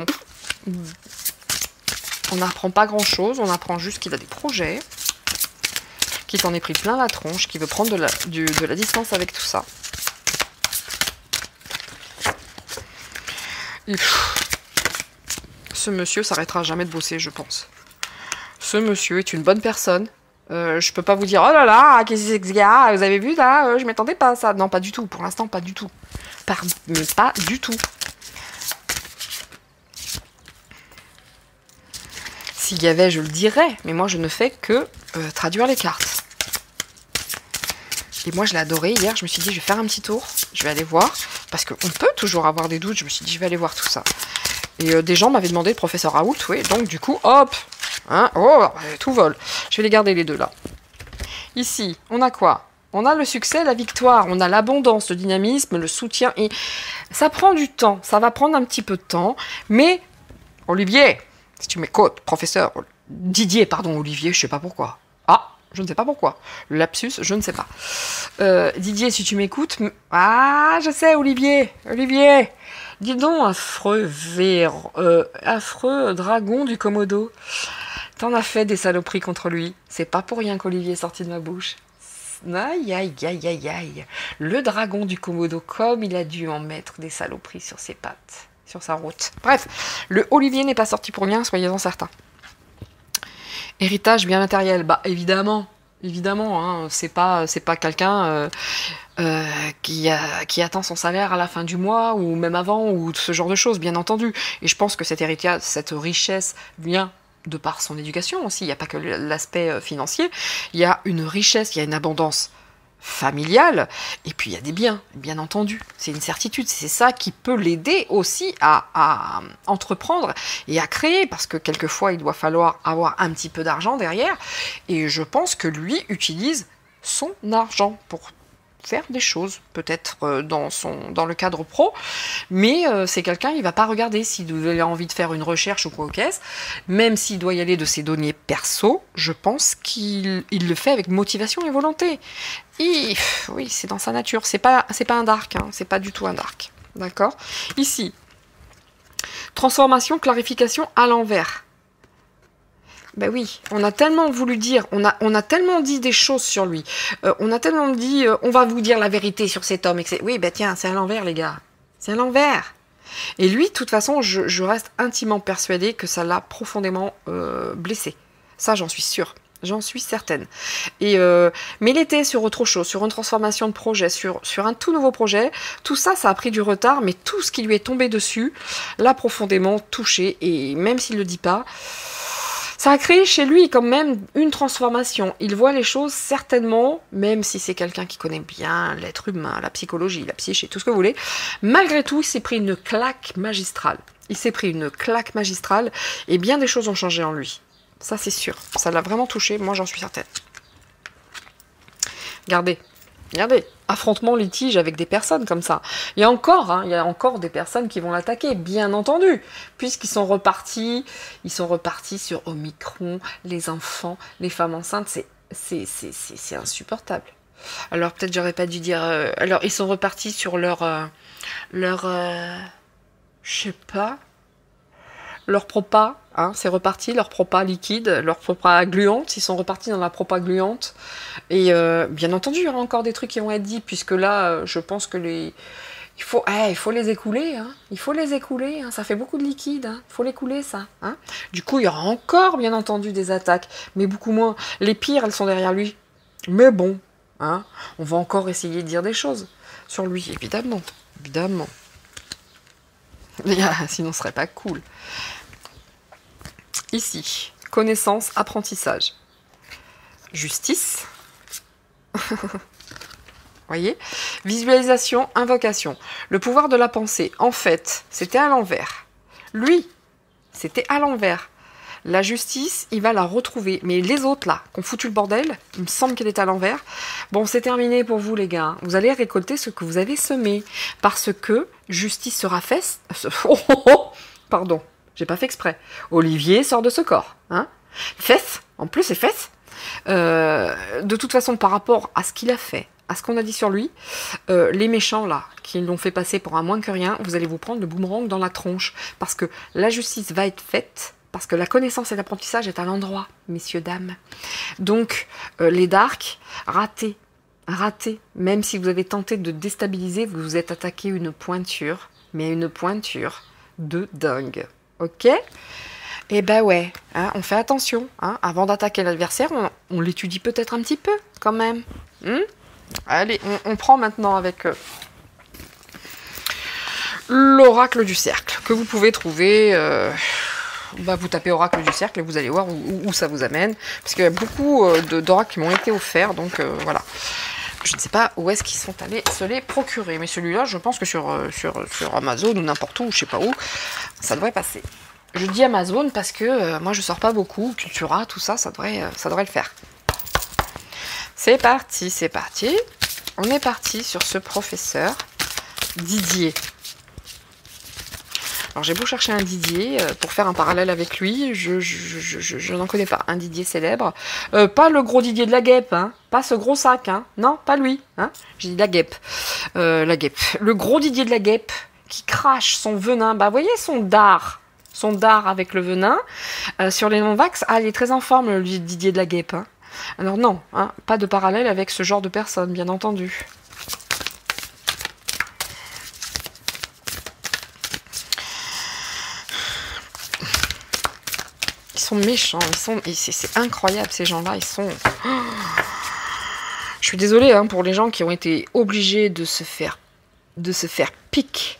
on n'apprend pas grand-chose. On apprend juste qu'il a des projets, qu'il t'en est pris plein la tronche, qu'il veut prendre de la distance avec tout ça. Et ce monsieur s'arrêtera jamais de bosser, je pense. Ce monsieur est une bonne personne. Je peux pas vous dire, oh là là, qu'est-ce que c'est que ce gars? Vous avez vu là, je m'attendais pas à ça. Non, pas du tout. Pour l'instant, pas du tout. Mais pas du tout. S'il y avait, je le dirais. Mais moi, je ne fais que traduire les cartes. Et moi, je l'ai adoré hier. Je me suis dit, je vais faire un petit tour. Je vais aller voir. Parce qu'on peut toujours avoir des doutes. Je me suis dit, je vais aller voir tout ça. Et des gens m'avaient demandé le professeur Raoult. Oui, donc du coup, hop. Hein, oh, tout vole. Je vais les garder les deux là. Ici, on a quoi? On a le succès, la victoire. On a l'abondance, le dynamisme, le soutien. Et ça prend du temps. Ça va prendre un petit peu de temps. Mais, Olivier, si tu m'écoutes, professeur... Didier, pardon, Olivier, je sais pas pourquoi. Ah, je ne sais pas pourquoi. Le lapsus, je ne sais pas. Didier, si tu m'écoutes... Ah, je sais, Olivier. Olivier. Dis donc, affreux dragon du Komodo. T'en as fait des saloperies contre lui. C'est pas pour rien qu'Olivier est sorti de ma bouche. Aïe, aïe, aïe, aïe, aïe. Le dragon du Komodo, comme il a dû en mettre des saloperies sur ses pattes, sur sa route. Bref, le Olivier n'est pas sorti pour rien, soyez-en certains. Héritage bien matériel, bah évidemment, hein, c'est pas quelqu'un qui attend son salaire à la fin du mois ou même avant ou ce genre de choses, bien entendu. Et je pense que cet héritage, cette richesse vient de par son éducation aussi. Il n'y a pas que l'aspect financier, il y a une richesse, il y a une abondance familiale, et puis il y a des biens, bien entendu. C'est une certitude, c'est ça qui peut l'aider aussi à entreprendre et à créer, parce que quelquefois il doit falloir avoir un petit peu d'argent derrière, et je pense que lui utilise son argent pour faire des choses, peut-être dans le cadre pro, mais c'est quelqu'un, il va pas regarder s'il a envie de faire une recherche ou quoi au caisse, même s'il doit y aller de ses données perso, je pense qu'il le fait avec motivation et volonté. Et oui, c'est dans sa nature, c'est pas un dark, hein, c'est pas du tout un dark, d'accord? Ici, transformation, clarification à l'envers. Ben oui, on a tellement voulu dire, on a tellement dit des choses sur lui, on a tellement dit, on va vous dire la vérité sur cet homme, etc. Oui, ben tiens, c'est à l'envers les gars, c'est à l'envers. Et lui, de toute façon, je reste intimement persuadée que ça l'a profondément blessé. Ça, j'en suis sûre, j'en suis certaine. Et mais il était sur autre chose, sur une transformation de projet, sur un tout nouveau projet. Tout ça, ça a pris du retard, mais tout ce qui lui est tombé dessus l'a profondément touché. Et même s'il ne le dit pas, ça a créé chez lui quand même une transformation. Il voit les choses certainement, même si c'est quelqu'un qui connaît bien l'être humain, la psychologie, la psyché, tout ce que vous voulez. Malgré tout, il s'est pris une claque magistrale. Il s'est pris une claque magistrale et bien des choses ont changé en lui. Ça, c'est sûr. Ça l'a vraiment touché, moi j'en suis certaine. Regardez. Affrontement, litige avec des personnes comme ça. Il y a encore des personnes qui vont l'attaquer, bien entendu, puisqu'ils sont repartis sur Omicron, les enfants, les femmes enceintes, c'est insupportable. Alors peut-être j'aurais pas dû dire... alors ils sont repartis sur leur propa, hein, c'est reparti, leur propa liquide, leur propa gluante, ils sont repartis dans la propa gluante. Et bien entendu, il y aura encore des trucs qui vont être dits, puisque là, je pense que il faut les écouler, hein. Il faut les écouler, hein. Ça fait beaucoup de liquide, hein. Il faut l'écouler, ça. Hein. Du coup, il y aura encore, bien entendu, des attaques, mais beaucoup moins. Les pires, elles sont derrière lui. Mais bon, hein, on va encore essayer de dire des choses sur lui, évidemment. Sinon, ce serait pas cool. Ici, connaissance, apprentissage. Justice. Voyez ? Visualisation, invocation. Le pouvoir de la pensée. En fait, c'était à l'envers. Lui, c'était à l'envers. La justice, il va la retrouver. Mais les autres, là, qui ont foutu le bordel, il me semble qu'elle est à l'envers. Bon, c'est terminé pour vous, les gars. Vous allez récolter ce que vous avez semé. Parce que justice sera faite... Pardon. J'ai pas fait exprès. Olivier sort de ce corps, hein. Fesses, en plus c'est fesses. De toute façon, par rapport à ce qu'il a fait, à ce qu'on a dit sur lui, les méchants là, qui l'ont fait passer pour un moins que rien, vous allez vous prendre le boomerang dans la tronche, parce que la justice va être faite, parce que la connaissance et l'apprentissage est à l'endroit, messieurs, dames. Donc, les darks, ratés, même si vous avez tenté de déstabiliser, vous vous êtes attaqué une pointure, mais une pointure de dingue, ok? Eh ben ouais, hein, on fait attention, hein, avant d'attaquer l'adversaire, on l'étudie peut-être un petit peu, quand même. Allez, on prend maintenant avec l'oracle du cercle, que vous pouvez trouver, vous tapez oracle du cercle et vous allez voir où ça vous amène, parce qu'il y a beaucoup d'oracles qui m'ont été offerts, donc voilà. Je ne sais pas où est-ce qu'ils sont allés se les procurer, mais celui-là, je pense que sur Amazon ou n'importe où, je sais pas où, ça devrait passer. Je dis Amazon parce que moi je sors pas beaucoup, Cultura, tout ça, ça devrait le faire. C'est parti, c'est parti. On est parti sur ce professeur Didier. Alors j'ai beau chercher un Didier pour faire un parallèle avec lui, je n'en connais pas. Un Didier célèbre. Pas le gros Didier de la guêpe, hein. Pas ce gros sac, hein. Non, pas lui. Hein. J'ai dit la guêpe. La guêpe. Le gros Didier de la guêpe qui crache son venin. Bah, vous voyez son dard. Son dard avec le venin. Sur les non-vax, il est très en forme, le Didier de la guêpe. Hein. Alors non, hein, pas de parallèle avec ce genre de personne, bien entendu. Ils sont méchants, c'est incroyable ces gens-là, ils sont... Je suis désolée hein, pour les gens qui ont été obligés de se faire pique.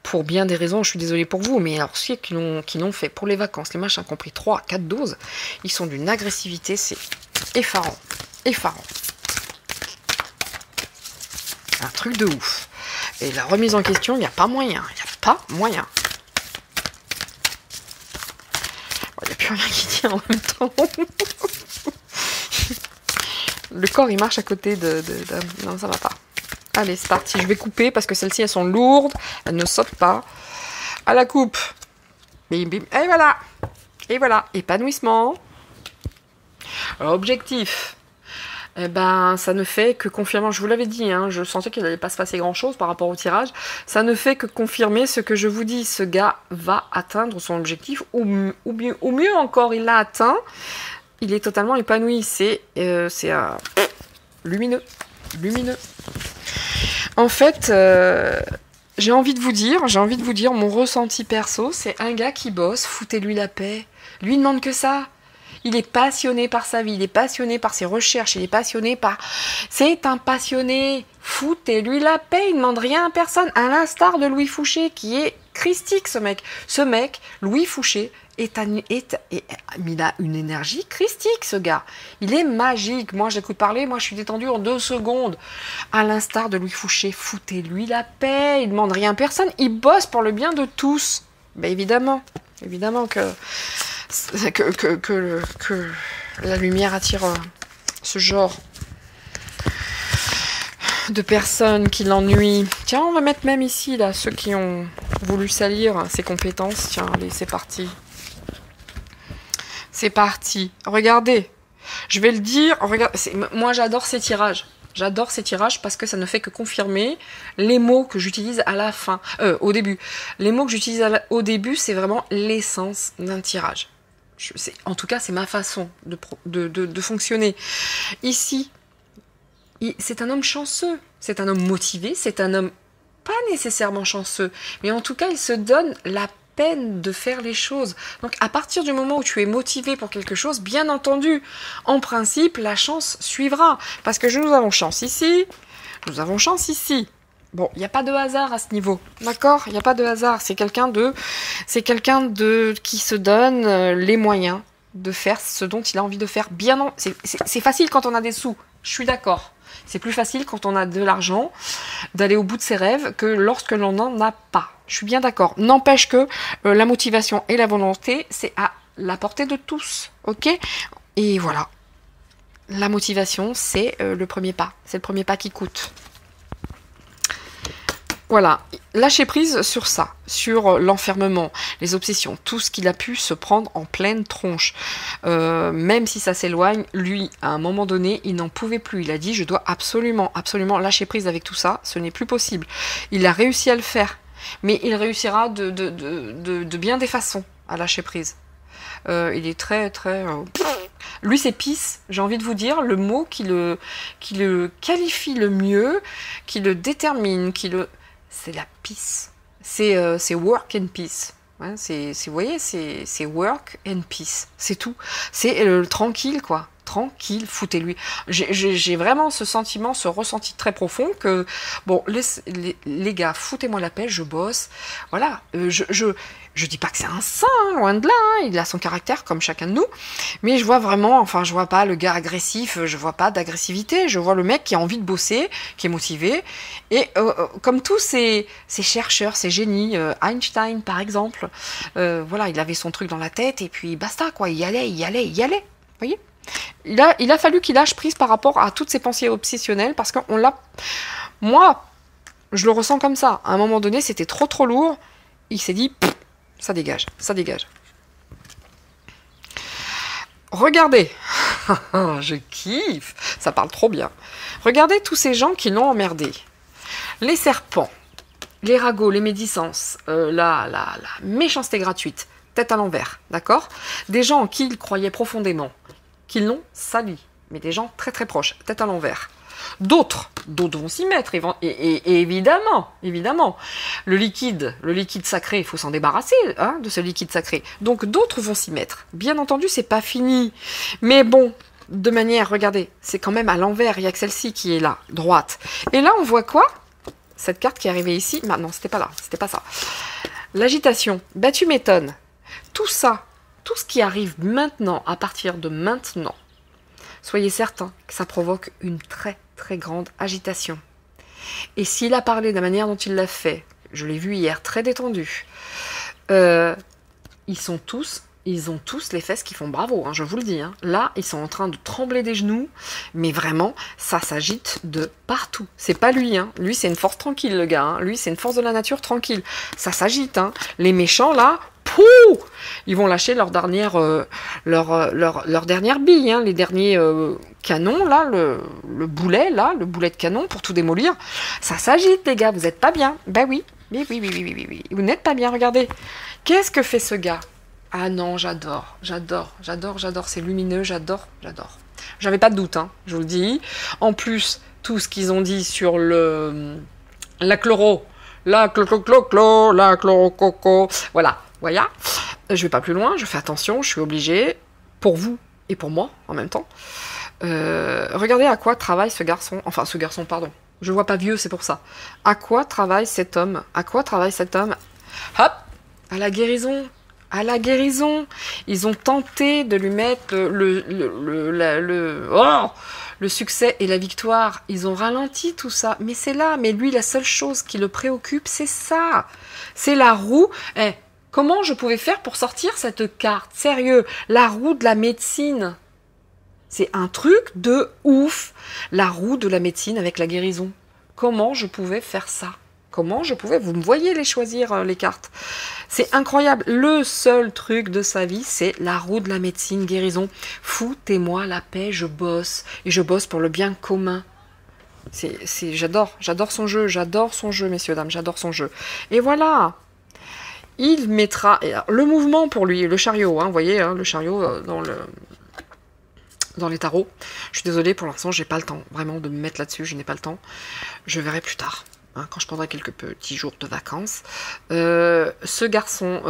Pour bien des raisons, je suis désolée pour vous, mais alors ceux qui l'ont fait pour les vacances, les machins qui ont pris 3-4 doses, ils sont d'une agressivité, c'est effarant, effarant. Un truc de ouf. Et la remise en question, il n'y a pas moyen, il n'y a pas moyen. Il n'y a plus rien qui tient en même temps. Le corps, il marche à côté non, ça va pas. Allez, c'est parti. Je vais couper parce que celles-ci, elles sont lourdes. Elles ne sautent pas. À la coupe. Bim, bim. Et voilà. Et voilà. Épanouissement. Alors, objectif. Eh ben, ça ne fait que confirmer. Je vous l'avais dit, hein, je sentais qu'il n'allait pas se passer grand-chose par rapport au tirage. Ça ne fait que confirmer ce que je vous dis. Ce gars va atteindre son objectif. Ou mieux encore, il l'a atteint. Il est totalement épanoui. C'est lumineux. Lumineux. En fait, j'ai envie de vous dire, mon ressenti perso, c'est un gars qui bosse, foutez-lui la paix. Lui, il demande que ça. Il est passionné par sa vie, il est passionné par ses recherches, il est passionné par... C'est un passionné. Foutez-lui la paix, il ne demande rien à personne. À l'instar de Louis Fouché, qui est christique, ce mec. Ce mec, Louis Fouché, il a une énergie christique, ce gars. Il est magique. Moi, j'écoute parler, moi, je suis détendue en 2 secondes. À l'instar de Louis Fouché, foutez-lui la paix. Il ne demande rien à personne. Il bosse pour le bien de tous. Ben, évidemment que la lumière attire ce genre de personnes qui l'ennuient. Tiens, on va mettre même ici, là, ceux qui ont voulu salir ses compétences. Tiens, allez, c'est parti. C'est parti. Regardez. Je vais le dire. Regarde, moi, j'adore ces tirages. J'adore ces tirages parce que ça ne fait que confirmer les mots que j'utilise à la fin. Au début. Les mots que j'utilise au début, c'est vraiment l'essence d'un tirage. En tout cas, c'est ma façon de fonctionner. Ici, c'est un homme chanceux. C'est un homme motivé. C'est un homme pas nécessairement chanceux. Mais en tout cas, il se donne la peine de faire les choses. Donc à partir du moment où tu es motivé pour quelque chose, bien entendu, en principe, la chance suivra. Parce que nous avons chance ici, nous avons chance ici. Bon, il n'y a pas de hasard à ce niveau, d'accord? Il n'y a pas de hasard. C'est quelqu'un qui se donne les moyens de faire ce dont il a envie de faire. C'est facile quand on a des sous, je suis d'accord. C'est plus facile quand on a de l'argent d'aller au bout de ses rêves que lorsque l'on n'en a pas. Je suis bien d'accord. N'empêche que la motivation et la volonté, c'est à la portée de tous. Ok? Et voilà. La motivation, c'est le premier pas. C'est le premier pas qui coûte. Voilà, lâcher prise sur ça, sur l'enfermement, les obsessions, tout ce qu'il a pu se prendre en pleine tronche. Même si ça s'éloigne, lui, à un moment donné, il n'en pouvait plus. Il a dit, je dois absolument, absolument lâcher prise avec tout ça, ce n'est plus possible. Il a réussi à le faire, mais il réussira de bien des façons à lâcher prise. Il est très, très... Lui, c'est peace, j'ai envie de vous dire, le mot qui le qualifie le mieux, qui le détermine, c'est la peace. C'est work and peace. Ouais, vous voyez, c'est work and peace. C'est tout. C'est tranquille, quoi. Tranquille, foutez-lui. J'ai vraiment ce sentiment, ce ressenti très profond que, bon, les gars, foutez-moi la paix, je bosse. Voilà, je dis pas que c'est un saint, hein, loin de là, hein, il a son caractère comme chacun de nous, mais je vois vraiment, enfin je vois pas le gars agressif, je vois pas d'agressivité, je vois le mec qui a envie de bosser, qui est motivé, et comme tous ces chercheurs, ces génies, Einstein par exemple, voilà, il avait son truc dans la tête, et puis basta quoi, il y allait, vous voyez, il a fallu qu'il lâche prise par rapport à toutes ces pensées obsessionnelles, parce qu'on l'a, moi, je le ressens comme ça, à un moment donné c'était trop lourd, il s'est dit, ça dégage, ça dégage. Regardez, je kiffe, ça parle trop bien. Regardez tous ces gens qui l'ont emmerdé. Les serpents, les ragots, les médisances, la méchanceté gratuite, tête à l'envers, d'accord? Des gens en qui il croyait profondément, qui l'ont sali, mais des gens très très proches, tête à l'envers. D'autres vont s'y mettre, et évidemment, le liquide sacré, il faut s'en débarrasser hein, de ce liquide sacré. Donc d'autres vont s'y mettre. Bien entendu, c'est pas fini, mais bon, de manière, regardez, c'est quand même à l'envers, il y a que celle-ci qui est là, droite. Et là, on voit quoi? Cette carte qui est arrivée ici, non, c'était pas là, c'était pas ça. L'agitation, bah tu m'étonnes. Tout ça, tout ce qui arrive maintenant, à partir de maintenant, soyez certains que ça provoque une très grande agitation. Et s'il a parlé de la manière dont il l'a fait, je l'ai vu hier, très détendu, ils ont tous les fesses qui font bravo, hein, je vous le dis. Hein. Là, ils sont en train de trembler des genoux, mais vraiment, ça s'agite de partout. C'est pas lui, hein. Lui, c'est une force tranquille, le gars. Hein. Lui, c'est une force de la nature tranquille. Ça s'agite, hein. Les méchants, là, pouh, ils vont lâcher leur dernière bille, hein, les derniers canons, là, le boulet de canon pour tout démolir. Ça s'agite, les gars, vous êtes pas bien. Ben oui, oui. Vous n'êtes pas bien, regardez. Qu'est-ce que fait ce gars? Ah non, j'adore, c'est lumineux, j'adore. J'avais pas de doute, hein, je vous le dis. En plus, tout ce qu'ils ont dit sur la chlorococo, voilà. Je vais pas plus loin, je fais attention, je suis obligée, pour vous et pour moi en même temps. Regardez à quoi travaille ce garçon, pardon. Je vois pas vieux, c'est pour ça. À quoi travaille cet homme? Hop, à la guérison. Ils ont tenté de lui mettre le succès et la victoire. Ils ont ralenti tout ça. Mais c'est là. Mais lui, la seule chose qui le préoccupe, c'est ça. C'est la roue. Comment je pouvais faire pour sortir cette carte? Sérieux, la roue de la médecine. C'est un truc de ouf. La roue de la médecine avec la guérison. Comment je pouvais faire ça? Vous me voyez les choisir, les cartes. C'est incroyable. Le seul truc de sa vie, c'est la roue de la médecine, guérison. Foutez-moi la paix, je bosse. Et je bosse pour le bien commun. J'adore son jeu, messieurs, dames, j'adore son jeu. Et voilà. Il mettra le mouvement pour lui, le chariot, hein, vous voyez, hein, le chariot dans les tarots. Je suis désolée, pour l'instant, j'ai pas le temps vraiment de me mettre là-dessus, je n'ai pas le temps. Je verrai plus tard. Hein, quand je prendrai quelques petits jours de vacances. Ce garçon,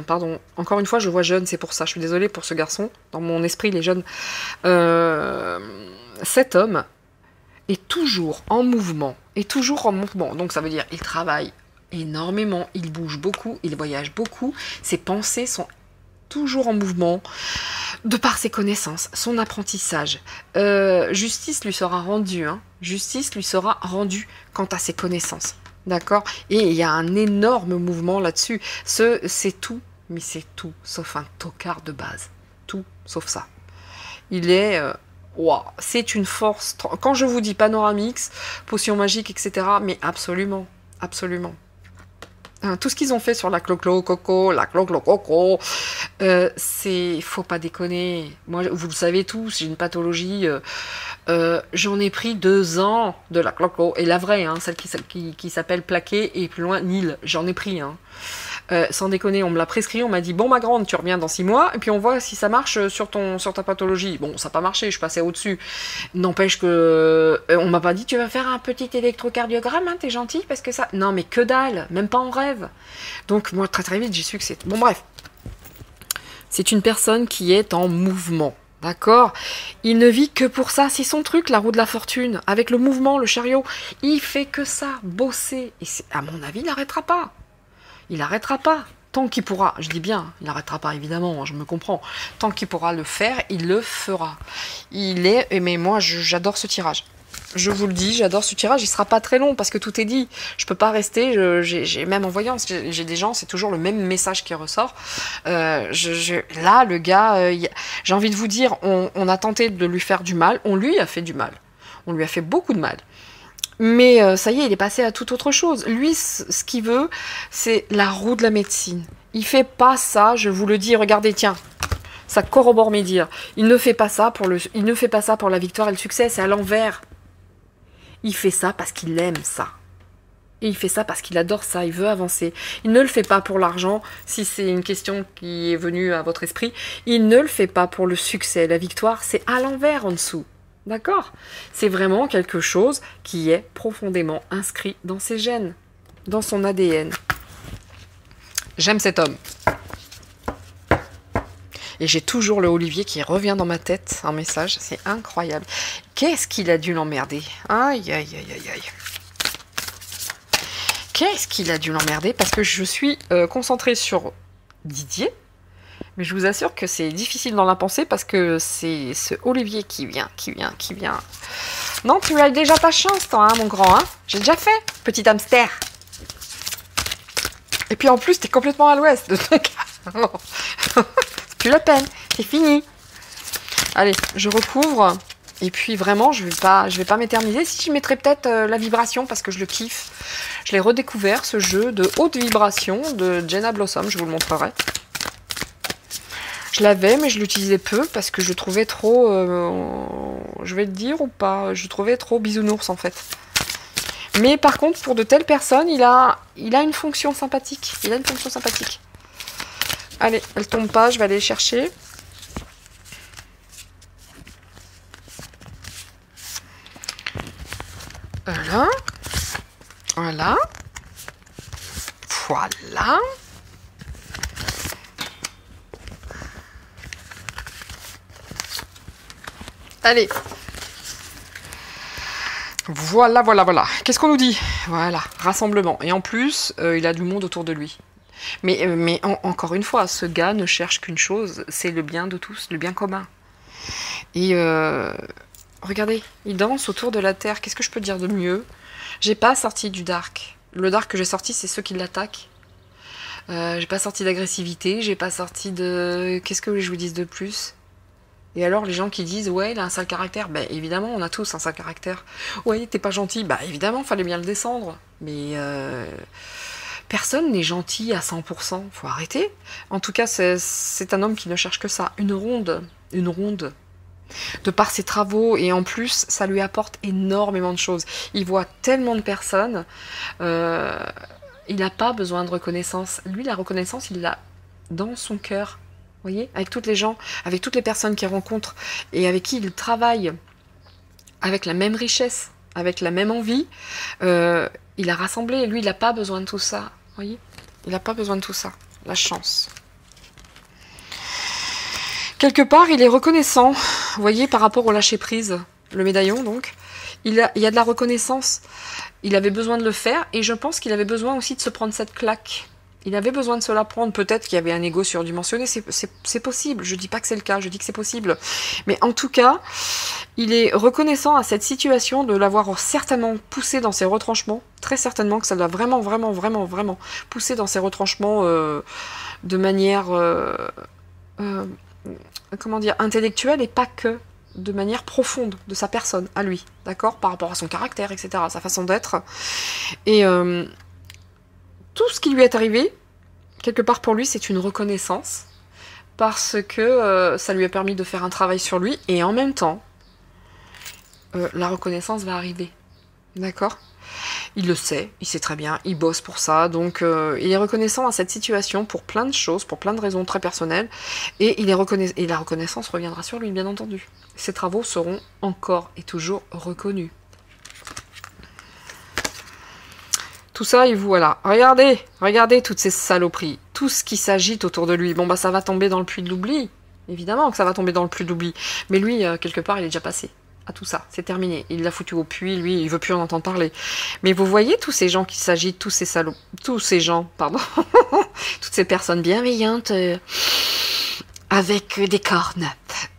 pardon, encore une fois, je vois jeune, c'est pour ça, je suis désolée pour ce garçon, dans mon esprit, il est jeune. Cet homme est toujours en mouvement, donc ça veut dire il travaille énormément, il bouge beaucoup, il voyage beaucoup, ses pensées sont toujours en mouvement, de par ses connaissances, son apprentissage. Justice lui sera rendue, hein. Justice lui sera rendue quant à ses connaissances. D'accord? Et il y a un énorme mouvement là-dessus. C'est tout, mais c'est tout, sauf un tocard de base. Tout, sauf ça. Il est... c'est une force... Quand je vous dis Panoramix, potion magique, etc., mais absolument, absolument. Hein, tout ce qu'ils ont fait sur la clo-clo-coco, la clo-clo-coco, faut pas déconner. Moi, vous le savez tous, j'ai une pathologie. J'en ai pris 2 ans de la clo-clo. Et la vraie, hein, celle qui s'appelle plaqué et plus loin Nil. J'en ai pris. Hein. Sans déconner, on me l'a prescrit, on m'a dit bon ma grande, tu reviens dans 6 mois et puis on voit si ça marche sur ta pathologie. Bon, ça n'a pas marché, je passais au-dessus. N'empêche que on m'a pas dit tu vas faire un petit électrocardiogramme, hein, t'es gentil parce que ça. Non mais que dalle, même pas en rêve. Donc moi très très vite j'ai su que c'est. Bon bref, c'est une personne qui est en mouvement. D'accord? Il ne vit que pour ça, c'est son truc, la roue de la fortune, avec le mouvement, le chariot. Il fait que ça, bosser. Et à mon avis, il n'arrêtera pas. Il n'arrêtera pas. Tant qu'il pourra, je dis bien, il n'arrêtera pas évidemment, je me comprends. Tant qu'il pourra le faire, il le fera. Mais moi j'adore ce tirage. Je vous le dis, j'adore ce tirage, il sera pas très long parce que tout est dit. Je peux pas rester, j'ai même en voyance, j'ai des gens, c'est toujours le même message qui ressort. Là, le gars, j'ai envie de vous dire, on a tenté de lui faire du mal, on lui a fait du mal. On lui a fait beaucoup de mal. Mais ça y est, il est passé à toute autre chose. Lui, ce qu'il veut, c'est la roue de la médecine. Il fait pas ça, je vous le dis, regardez, tiens, ça corrobore mes dires. Il ne fait pas ça pour la victoire et le succès, c'est à l'envers. Il fait ça parce qu'il aime ça. Et il fait ça parce qu'il adore ça, il veut avancer. Il ne le fait pas pour l'argent, si c'est une question qui est venue à votre esprit. Il ne le fait pas pour le succès. La victoire, c'est à l'envers en dessous. D'accord? C'est vraiment quelque chose qui est profondément inscrit dans ses gènes, dans son ADN. J'aime cet homme. Et j'ai toujours le Olivier qui revient dans ma tête en message. C'est incroyable. Qu'est-ce qu'il a dû l'emmerder? Aïe, aïe, aïe, aïe, aïe. Qu'est-ce qu'il a dû l'emmerder? Parce que je suis concentrée sur Didier. Mais je vous assure que c'est difficile dans la pensée parce que c'est ce Olivier qui vient. Non, tu as déjà ta chance, toi, hein, mon grand. Hein, j'ai déjà fait, petit hamster. Et puis en plus, t'es complètement à l'ouest de ton cas. C'est plus la peine, c'est fini. Allez, je recouvre. Et puis vraiment, je vais pas m'éterniser. Si je mettrais peut-être la vibration parce que je le kiffe. Je l'ai redécouvert, ce jeu de haute vibration de Jenna Blossom. Je vous le montrerai. Je l'avais, mais je l'utilisais peu parce que je le trouvais trop... je vais le dire ou pas? Je le trouvais trop bisounours, en fait. Mais par contre, pour de telles personnes, il a une fonction sympathique. Il a une fonction sympathique. Allez, elle tombe pas, je vais aller chercher. Voilà. Voilà. Voilà. Allez. Voilà, voilà, voilà. Qu'est-ce qu'on nous dit? Voilà, rassemblement. Et en plus, il a du monde autour de lui. Mais encore une fois, ce gars ne cherche qu'une chose, c'est le bien de tous, le bien commun. Et regardez, il danse autour de la Terre. Qu'est-ce que je peux dire de mieux? J'ai pas sorti du dark. Le dark que j'ai sorti, c'est ceux qui l'attaquent. J'ai pas sorti d'agressivité, j'ai pas sorti de... Qu'est-ce que je vous dise de plus? Et alors, les gens qui disent, ouais, il a un sale caractère, ben évidemment, on a tous un sale caractère. Ouais, t'es pas gentil, bah évidemment, fallait bien le descendre. Mais personne n'est gentil à 100%, faut arrêter. En tout cas, c'est un homme qui ne cherche que ça, une ronde. De par ses travaux, et en plus, ça lui apporte énormément de choses. Il voit tellement de personnes, il n'a pas besoin de reconnaissance. Lui, la reconnaissance, il l'a dans son cœur. Vous voyez, avec toutes les gens, avec toutes les personnes qu'il rencontre et avec qui il travaille, avec la même richesse, avec la même envie, il a rassemblé. Lui, il n'a pas besoin de tout ça. Vous voyez, il n'a pas besoin de tout ça. La chance. Quelque part, il est reconnaissant. Vous voyez, par rapport au lâcher-prise, le médaillon, donc, il y a de la reconnaissance. Il avait besoin de le faire et je pense qu'il avait besoin aussi de se prendre cette claque. Il avait besoin de se la prendre. Peut-être qu'il y avait un ego surdimensionné, c'est possible. Je dis pas que c'est le cas, je dis que c'est possible. Mais en tout cas, il est reconnaissant à cette situation de l'avoir certainement poussé dans ses retranchements. Très certainement que ça l'a vraiment poussé dans ses retranchements de manière, comment dire, intellectuelle et pas que de manière profonde de sa personne, à lui, d'accord, par rapport à son caractère, etc., sa façon d'être. Et tout ce qui lui est arrivé, quelque part pour lui, c'est une reconnaissance, parce que ça lui a permis de faire un travail sur lui, et en même temps, la reconnaissance va arriver. D'accord ? Il le sait, il sait très bien, il bosse pour ça, donc il est reconnaissant à cette situation pour plein de choses, pour plein de raisons très personnelles, et et la reconnaissance reviendra sur lui, bien entendu. Ses travaux seront encore et toujours reconnus. Tout ça, et voilà. Regardez toutes ces saloperies, tout ce qui s'agite autour de lui. Bon, bah ça va tomber dans le puits de l'oubli. Évidemment que ça va tomber dans le puits de l'oubli. Mais lui, quelque part, il est déjà passé à tout ça. C'est terminé. Il l'a foutu au puits, lui, il veut plus en entendre parler. Mais vous voyez tous ces gens qui s'agitent, tous ces gens, pardon, toutes ces personnes bienveillantes, avec des cornes.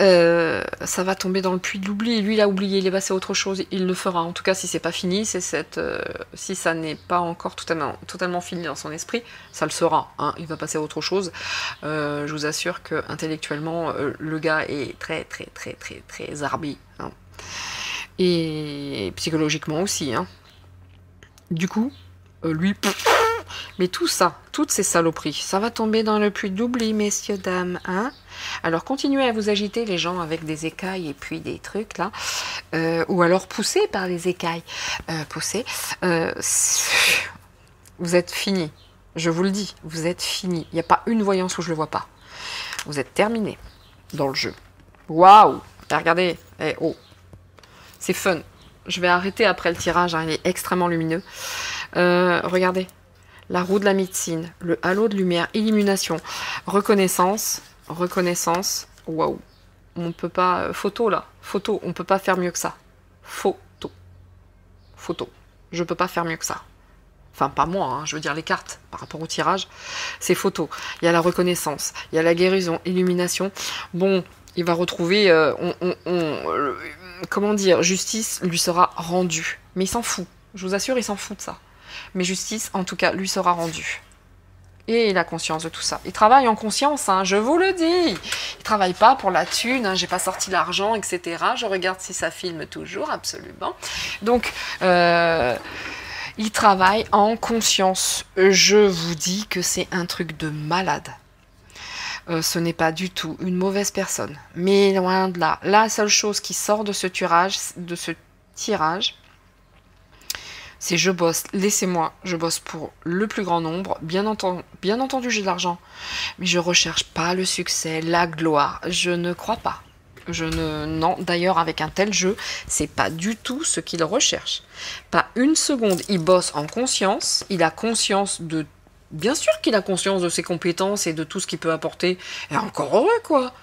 Ça va tomber dans le puits de l'oubli. Lui, il a oublié, il est passé à autre chose. Il le fera. En tout cas, si c'est pas fini, si ça n'est pas encore totalement fini dans son esprit, ça le sera. Hein, il va passer à autre chose. Je vous assure que intellectuellement, le gars est très, très, très, très, très arbi. Hein. Et psychologiquement aussi. Hein. Du coup, lui... Mais tout ça, toutes ces saloperies, ça va tomber dans le puits d'oubli, messieurs, dames, hein. Alors continuez à vous agiter, les gens, avec des écailles et puis des trucs, là. Ou alors poussés par les écailles. Poussés. Vous êtes finis. Je vous le dis, vous êtes finis. Il n'y a pas une voyance où je ne le vois pas. Vous êtes terminés dans le jeu. Waouh! Regardez. Eh, oh. C'est fun. Je vais arrêter après le tirage, hein, il est extrêmement lumineux. Regardez. La roue de la médecine, le halo de lumière, illumination, reconnaissance, waouh, on peut pas, photo là, photo, on peut pas faire mieux que ça, photo, je peux pas faire mieux que ça, enfin pas moi, hein, je veux dire les cartes, par rapport au tirage, c'est photo, il y a la reconnaissance, il y a la guérison, illumination, bon, il va retrouver, comment dire, justice lui sera rendue, mais il s'en fout, je vous assure, il s'en fout de ça. Mais justice, en tout cas, lui sera rendue. Et il a conscience de tout ça. Il travaille en conscience, hein, je vous le dis. Il travaille pas pour la thune, hein, j'ai pas sorti l'argent, etc. Je regarde si ça filme toujours, absolument. Donc, il travaille en conscience. Je vous dis que c'est un truc de malade. Ce n'est pas du tout une mauvaise personne. Mais loin de là. La seule chose qui sort de ce tirage, c'est je bosse, laissez-moi, je bosse pour le plus grand nombre, bien entendu j'ai de l'argent, mais je recherche pas le succès, la gloire, je ne crois pas. Non, d'ailleurs avec un tel jeu, c'est pas du tout ce qu'il recherche. Pas une seconde, il bosse en conscience, il a conscience de... Bien sûr qu'il a conscience de ses compétences et de tout ce qu'il peut apporter, et encore heureux quoi.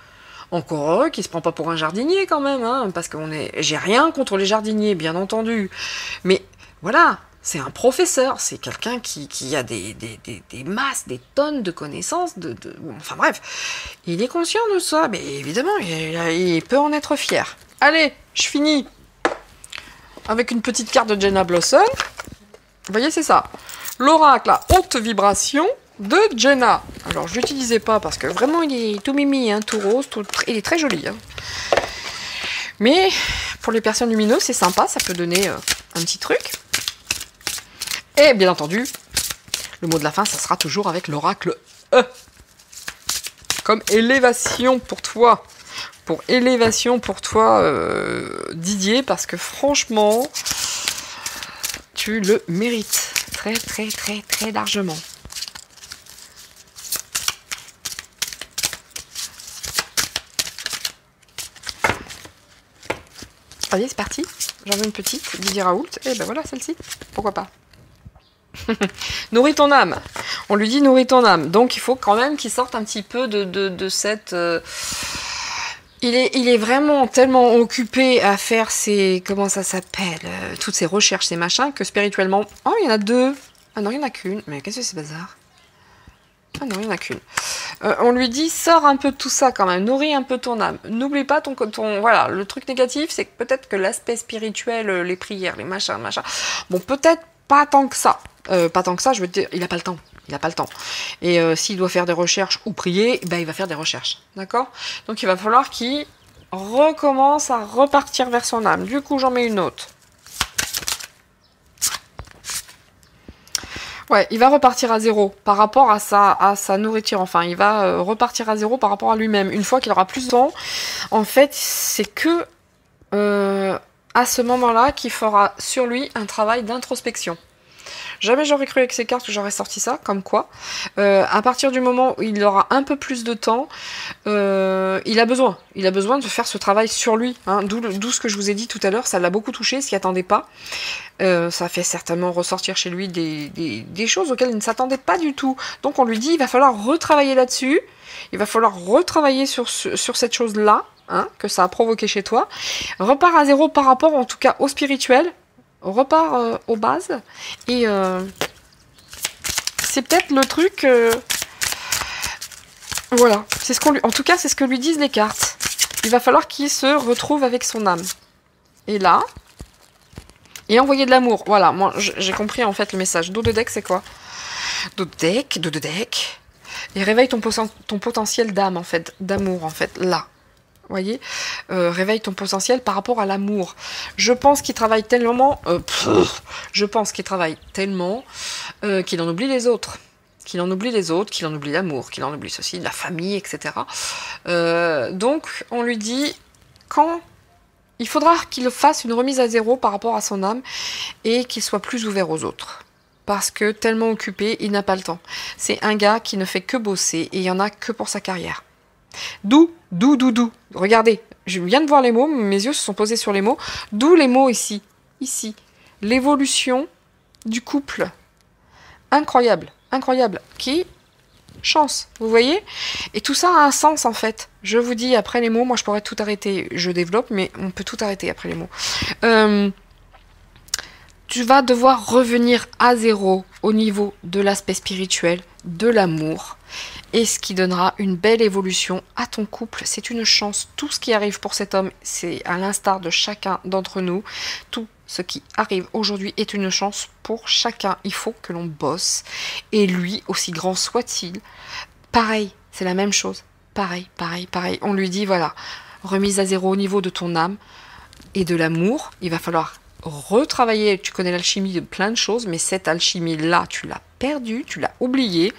Encore heureux qu'il se prend pas pour un jardinier quand même, hein, parce que j'ai rien contre les jardiniers, bien entendu, mais... Voilà, c'est un professeur, c'est quelqu'un qui a des masses, des tonnes de connaissances, enfin bref, il est conscient de ça, mais évidemment, il peut en être fier. Allez, je finis avec une petite carte de Jenna Blossom. Vous voyez, c'est ça. L'oracle à haute vibration de Jenna. Alors, je l'utilisais pas parce que vraiment, il est tout mimi, hein, tout rose, il est très joli. Hein. Mais pour les personnes lumineuses, c'est sympa, ça peut donner un petit truc. Et bien entendu, le mot de la fin, ça sera toujours avec l'oracle E. Comme élévation pour toi. Pour élévation pour toi, Didier, parce que franchement, tu le mérites. Très, très, très, très largement. Allez, c'est parti. J'en veux une petite, Didier Raoult. Et ben voilà, celle-ci. Pourquoi pas. Nourris ton âme. On lui dit nourris ton âme. Donc il faut quand même qu'il sorte un petit peu de cette... Il est vraiment tellement occupé à faire ses... Comment ça s'appelle toutes ces recherches, ces machins, que spirituellement... Oh, il y en a deux. Ah non, il n'y en a qu'une. Mais qu'est-ce que c'est bazar? Ah non, il n'y en a qu'une. On lui dit, sors un peu de tout ça quand même, nourris un peu ton âme. N'oublie pas ton... Voilà, le truc négatif, c'est que peut-être que l'aspect spirituel, les prières, les machins... Bon, peut-être pas tant que ça. Pas tant que ça, je veux dire, il n'a pas le temps. Il n'a pas le temps. Et s'il doit faire des recherches ou prier, ben, il va faire des recherches. D'accord? Donc il va falloir qu'il recommence à repartir vers son âme. Du coup, j'en mets une autre. Ouais, il va repartir à zéro par rapport à sa nourriture. Enfin, il va repartir à zéro par rapport à lui-même. Une fois qu'il aura plus de temps, en fait, c'est que à ce moment-là qu'il fera sur lui un travail d'introspection. Jamais j'aurais cru avec ces cartes que j'aurais sorti ça, comme quoi. À partir du moment où il aura un peu plus de temps, il a besoin de faire ce travail sur lui. Hein, d'où ce que je vous ai dit tout à l'heure, ça l'a beaucoup touché, s'y attendait pas. Ça fait certainement ressortir chez lui des choses auxquelles il ne s'attendait pas du tout. Donc on lui dit, il va falloir retravailler là-dessus, il va falloir retravailler sur cette chose-là, hein, que ça a provoqué chez toi. Repart à zéro par rapport, en tout cas, au spirituel. Repart aux bases. Et c'est peut-être le truc... voilà. C'est ce qu'on lui... En tout cas, c'est ce que lui disent les cartes. Il va falloir qu'il se retrouve avec son âme. Et là... Et envoyer de l'amour. Voilà, moi j'ai compris en fait le message. Dos de deck, c'est quoi? Dos de deck. Et réveille ton potentiel d'âme, en fait. D'amour, en fait, là. Vous voyez, réveille ton potentiel par rapport à l'amour. Je pense qu'il travaille tellement, qu'il en oublie les autres. Qu'il en oublie les autres, qu'il en oublie l'amour, qu'il en oublie ceci, la famille, etc. Donc, on lui dit, quand il faudra qu'il fasse une remise à zéro par rapport à son âme et qu'il soit plus ouvert aux autres. Parce que tellement occupé, il n'a pas le temps. C'est un gars qui ne fait que bosser et il n'y en a que pour sa carrière. D'où. Regardez, je viens de voir les mots, mes yeux se sont posés sur les mots. D'où les mots ici. Ici. L'évolution du couple. Incroyable. Qui chance, vous voyez? Et tout ça a un sens en fait. Je vous dis, après les mots, moi je pourrais tout arrêter. Je développe, mais on peut tout arrêter après les mots. Tu vas devoir revenir à zéro au niveau de l'aspect spirituel, de l'amour. Et ce qui donnera une belle évolution à ton couple. C'est une chance. Tout ce qui arrive pour cet homme, c'est à l'instar de chacun d'entre nous. Tout ce qui arrive aujourd'hui est une chance pour chacun. Il faut que l'on bosse. Et lui, aussi grand soit-il, pareil, c'est la même chose. Pareil. On lui dit, voilà, remise à zéro au niveau de ton âme et de l'amour. Il va falloir retravailler. Tu connais l'alchimie de plein de choses, mais cette alchimie-là, tu l'as perdue, tu l'as oubliée.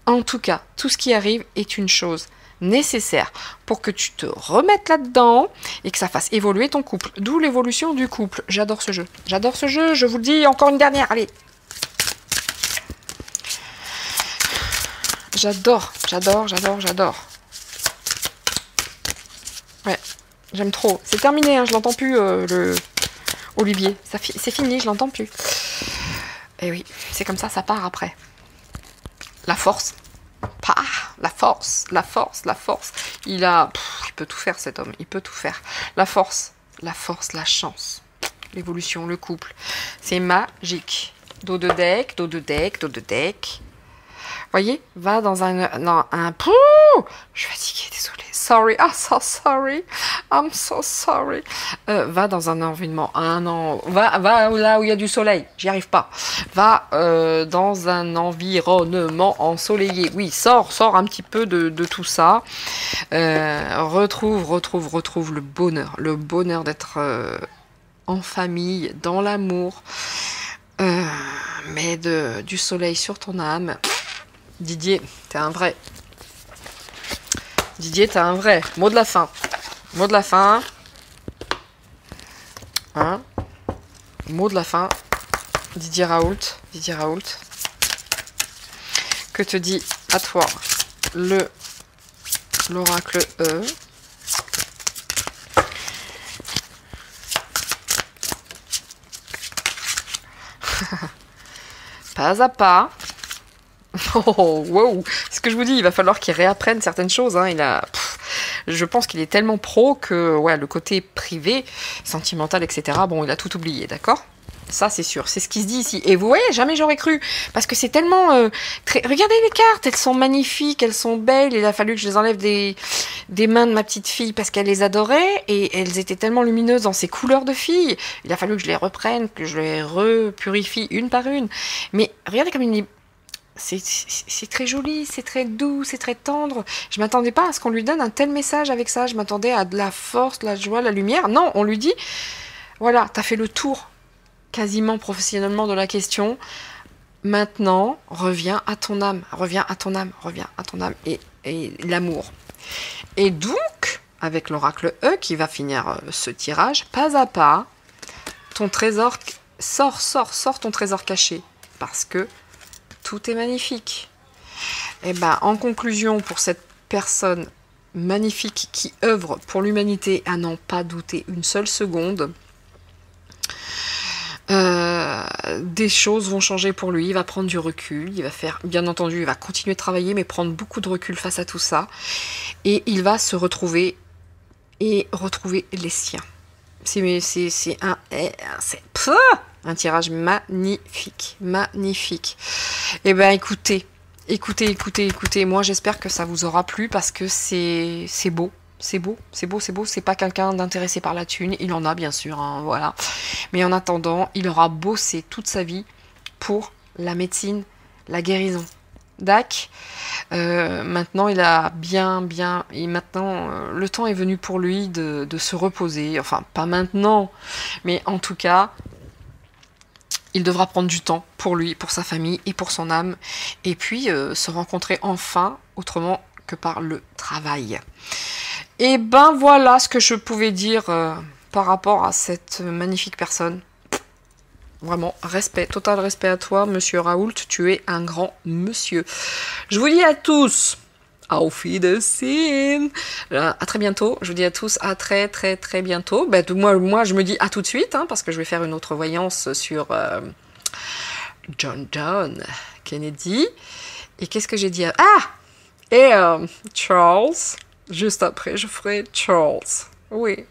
En tout cas, tout ce qui arrive est une chose nécessaire pour que tu te remettes là-dedans et que ça fasse évoluer ton couple. D'où l'évolution du couple. J'adore ce jeu. Je vous le dis encore une dernière. Allez. J'adore. Ouais, j'aime trop. C'est terminé, hein, je l'entends plus, le Olivier. C'est fini, je l'entends plus. Et oui, c'est comme ça part après. La force. La force. Il peut tout faire cet homme, il peut tout faire. La force, la chance, l'évolution, le couple. C'est magique. Dos de deck. Voyez, va dans un je suis fatiguée, désolée. Sorry, so sorry. I'm so sorry. Va dans un environnement, va là où il y a du soleil. J'y arrive pas. Va dans un environnement ensoleillé. Oui, sors un petit peu de tout ça. Retrouve le bonheur d'être en famille, dans l'amour. Mets du soleil sur ton âme. Didier, t'es un vrai. Mot de la fin. Hein? Mot de la fin. Didier Raoult. Que te dit à toi l'oracle E? Pas à pas. Oh, wow. Ce que je vous dis, il va falloir qu'il réapprenne certaines choses. Hein. Je pense qu'il est tellement pro que ouais, le côté privé, sentimental, etc., bon, il a tout oublié, d'accord? Ça, c'est sûr. C'est ce qui se dit ici. Et vous voyez, jamais j'aurais cru. Parce que c'est tellement... Regardez les cartes, elles sont magnifiques, elles sont belles. Il a fallu que je les enlève des mains de ma petite fille parce qu'elle les adorait. Et elles étaient tellement lumineuses dans ses couleurs de fille. Il a fallu que je les reprenne, que je les repurifie une par une. Mais regardez comme il est... C'est très joli, c'est très doux, c'est très tendre. Je m'attendais pas à ce qu'on lui donne un tel message avec ça. Je m'attendais à de la force, de la joie, de la lumière. Non, on lui dit, voilà, t'as fait le tour quasiment professionnellement de la question. maintenant, reviens à ton âme, reviens à ton âme, reviens à ton âme et l'amour. Et donc, avec l'oracle E qui va finir ce tirage, pas à pas, ton trésor, sort ton trésor caché, parce que tout est magnifique. Et ben, en conclusion, pour cette personne magnifique qui œuvre pour l'humanité à n'en pas douter une seule seconde, des choses vont changer pour lui, il va prendre du recul, il va faire, bien entendu, il va continuer de travailler, mais prendre beaucoup de recul face à tout ça, et il va se retrouver et retrouver les siens. C'est un tirage magnifique, magnifique. Et ben écoutez, moi j'espère que ça vous aura plu parce que c'est beau. C'est beau, c'est pas quelqu'un d'intéressé par la thune, il en a bien sûr, hein, voilà. Mais en attendant, il aura bossé toute sa vie pour la médecine, la guérison. Dac. Maintenant, il a et maintenant, le temps est venu pour lui de se reposer. Enfin, pas maintenant, mais en tout cas, il devra prendre du temps pour lui, pour sa famille et pour son âme. Et puis, se rencontrer enfin, autrement que par le travail. Et ben voilà ce que je pouvais dire par rapport à cette magnifique personne. Vraiment, respect, total respect à toi, monsieur Raoult, tu es un grand monsieur. Je vous dis à tous, auf Wiedersehen. À très bientôt, je vous dis à tous à très bientôt. Ben, moi, je me dis à tout de suite, hein, parce que je vais faire une autre voyance sur John Kennedy. Et qu'est-ce que j'ai dit et Charles. Juste après, je ferai Charles. Oui.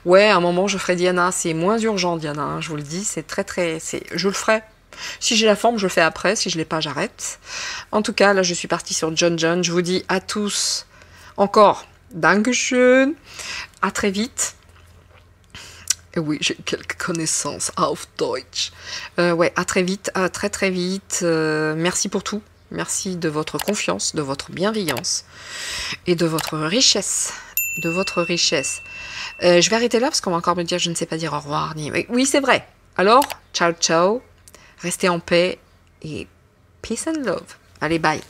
Ouais, à un moment, je ferai Diana. C'est moins urgent, Diana, hein, je vous le dis. C'est je le ferai. Si j'ai la forme, je le fais après. Si je l'ai pas, j'arrête. En tout cas, là, je suis partie sur John. Je vous dis à tous encore Dankeschön. À très vite. Et oui, j'ai quelques connaissances auf Deutsch. Ouais, à très vite. À très vite. Merci pour tout. Merci de votre confiance, de votre bienveillance et de votre richesse. Je vais arrêter là parce qu'on va encore me dire je ne sais pas dire au revoir. Oui, c'est vrai. Alors, ciao. Restez en paix et peace and love. Allez, bye.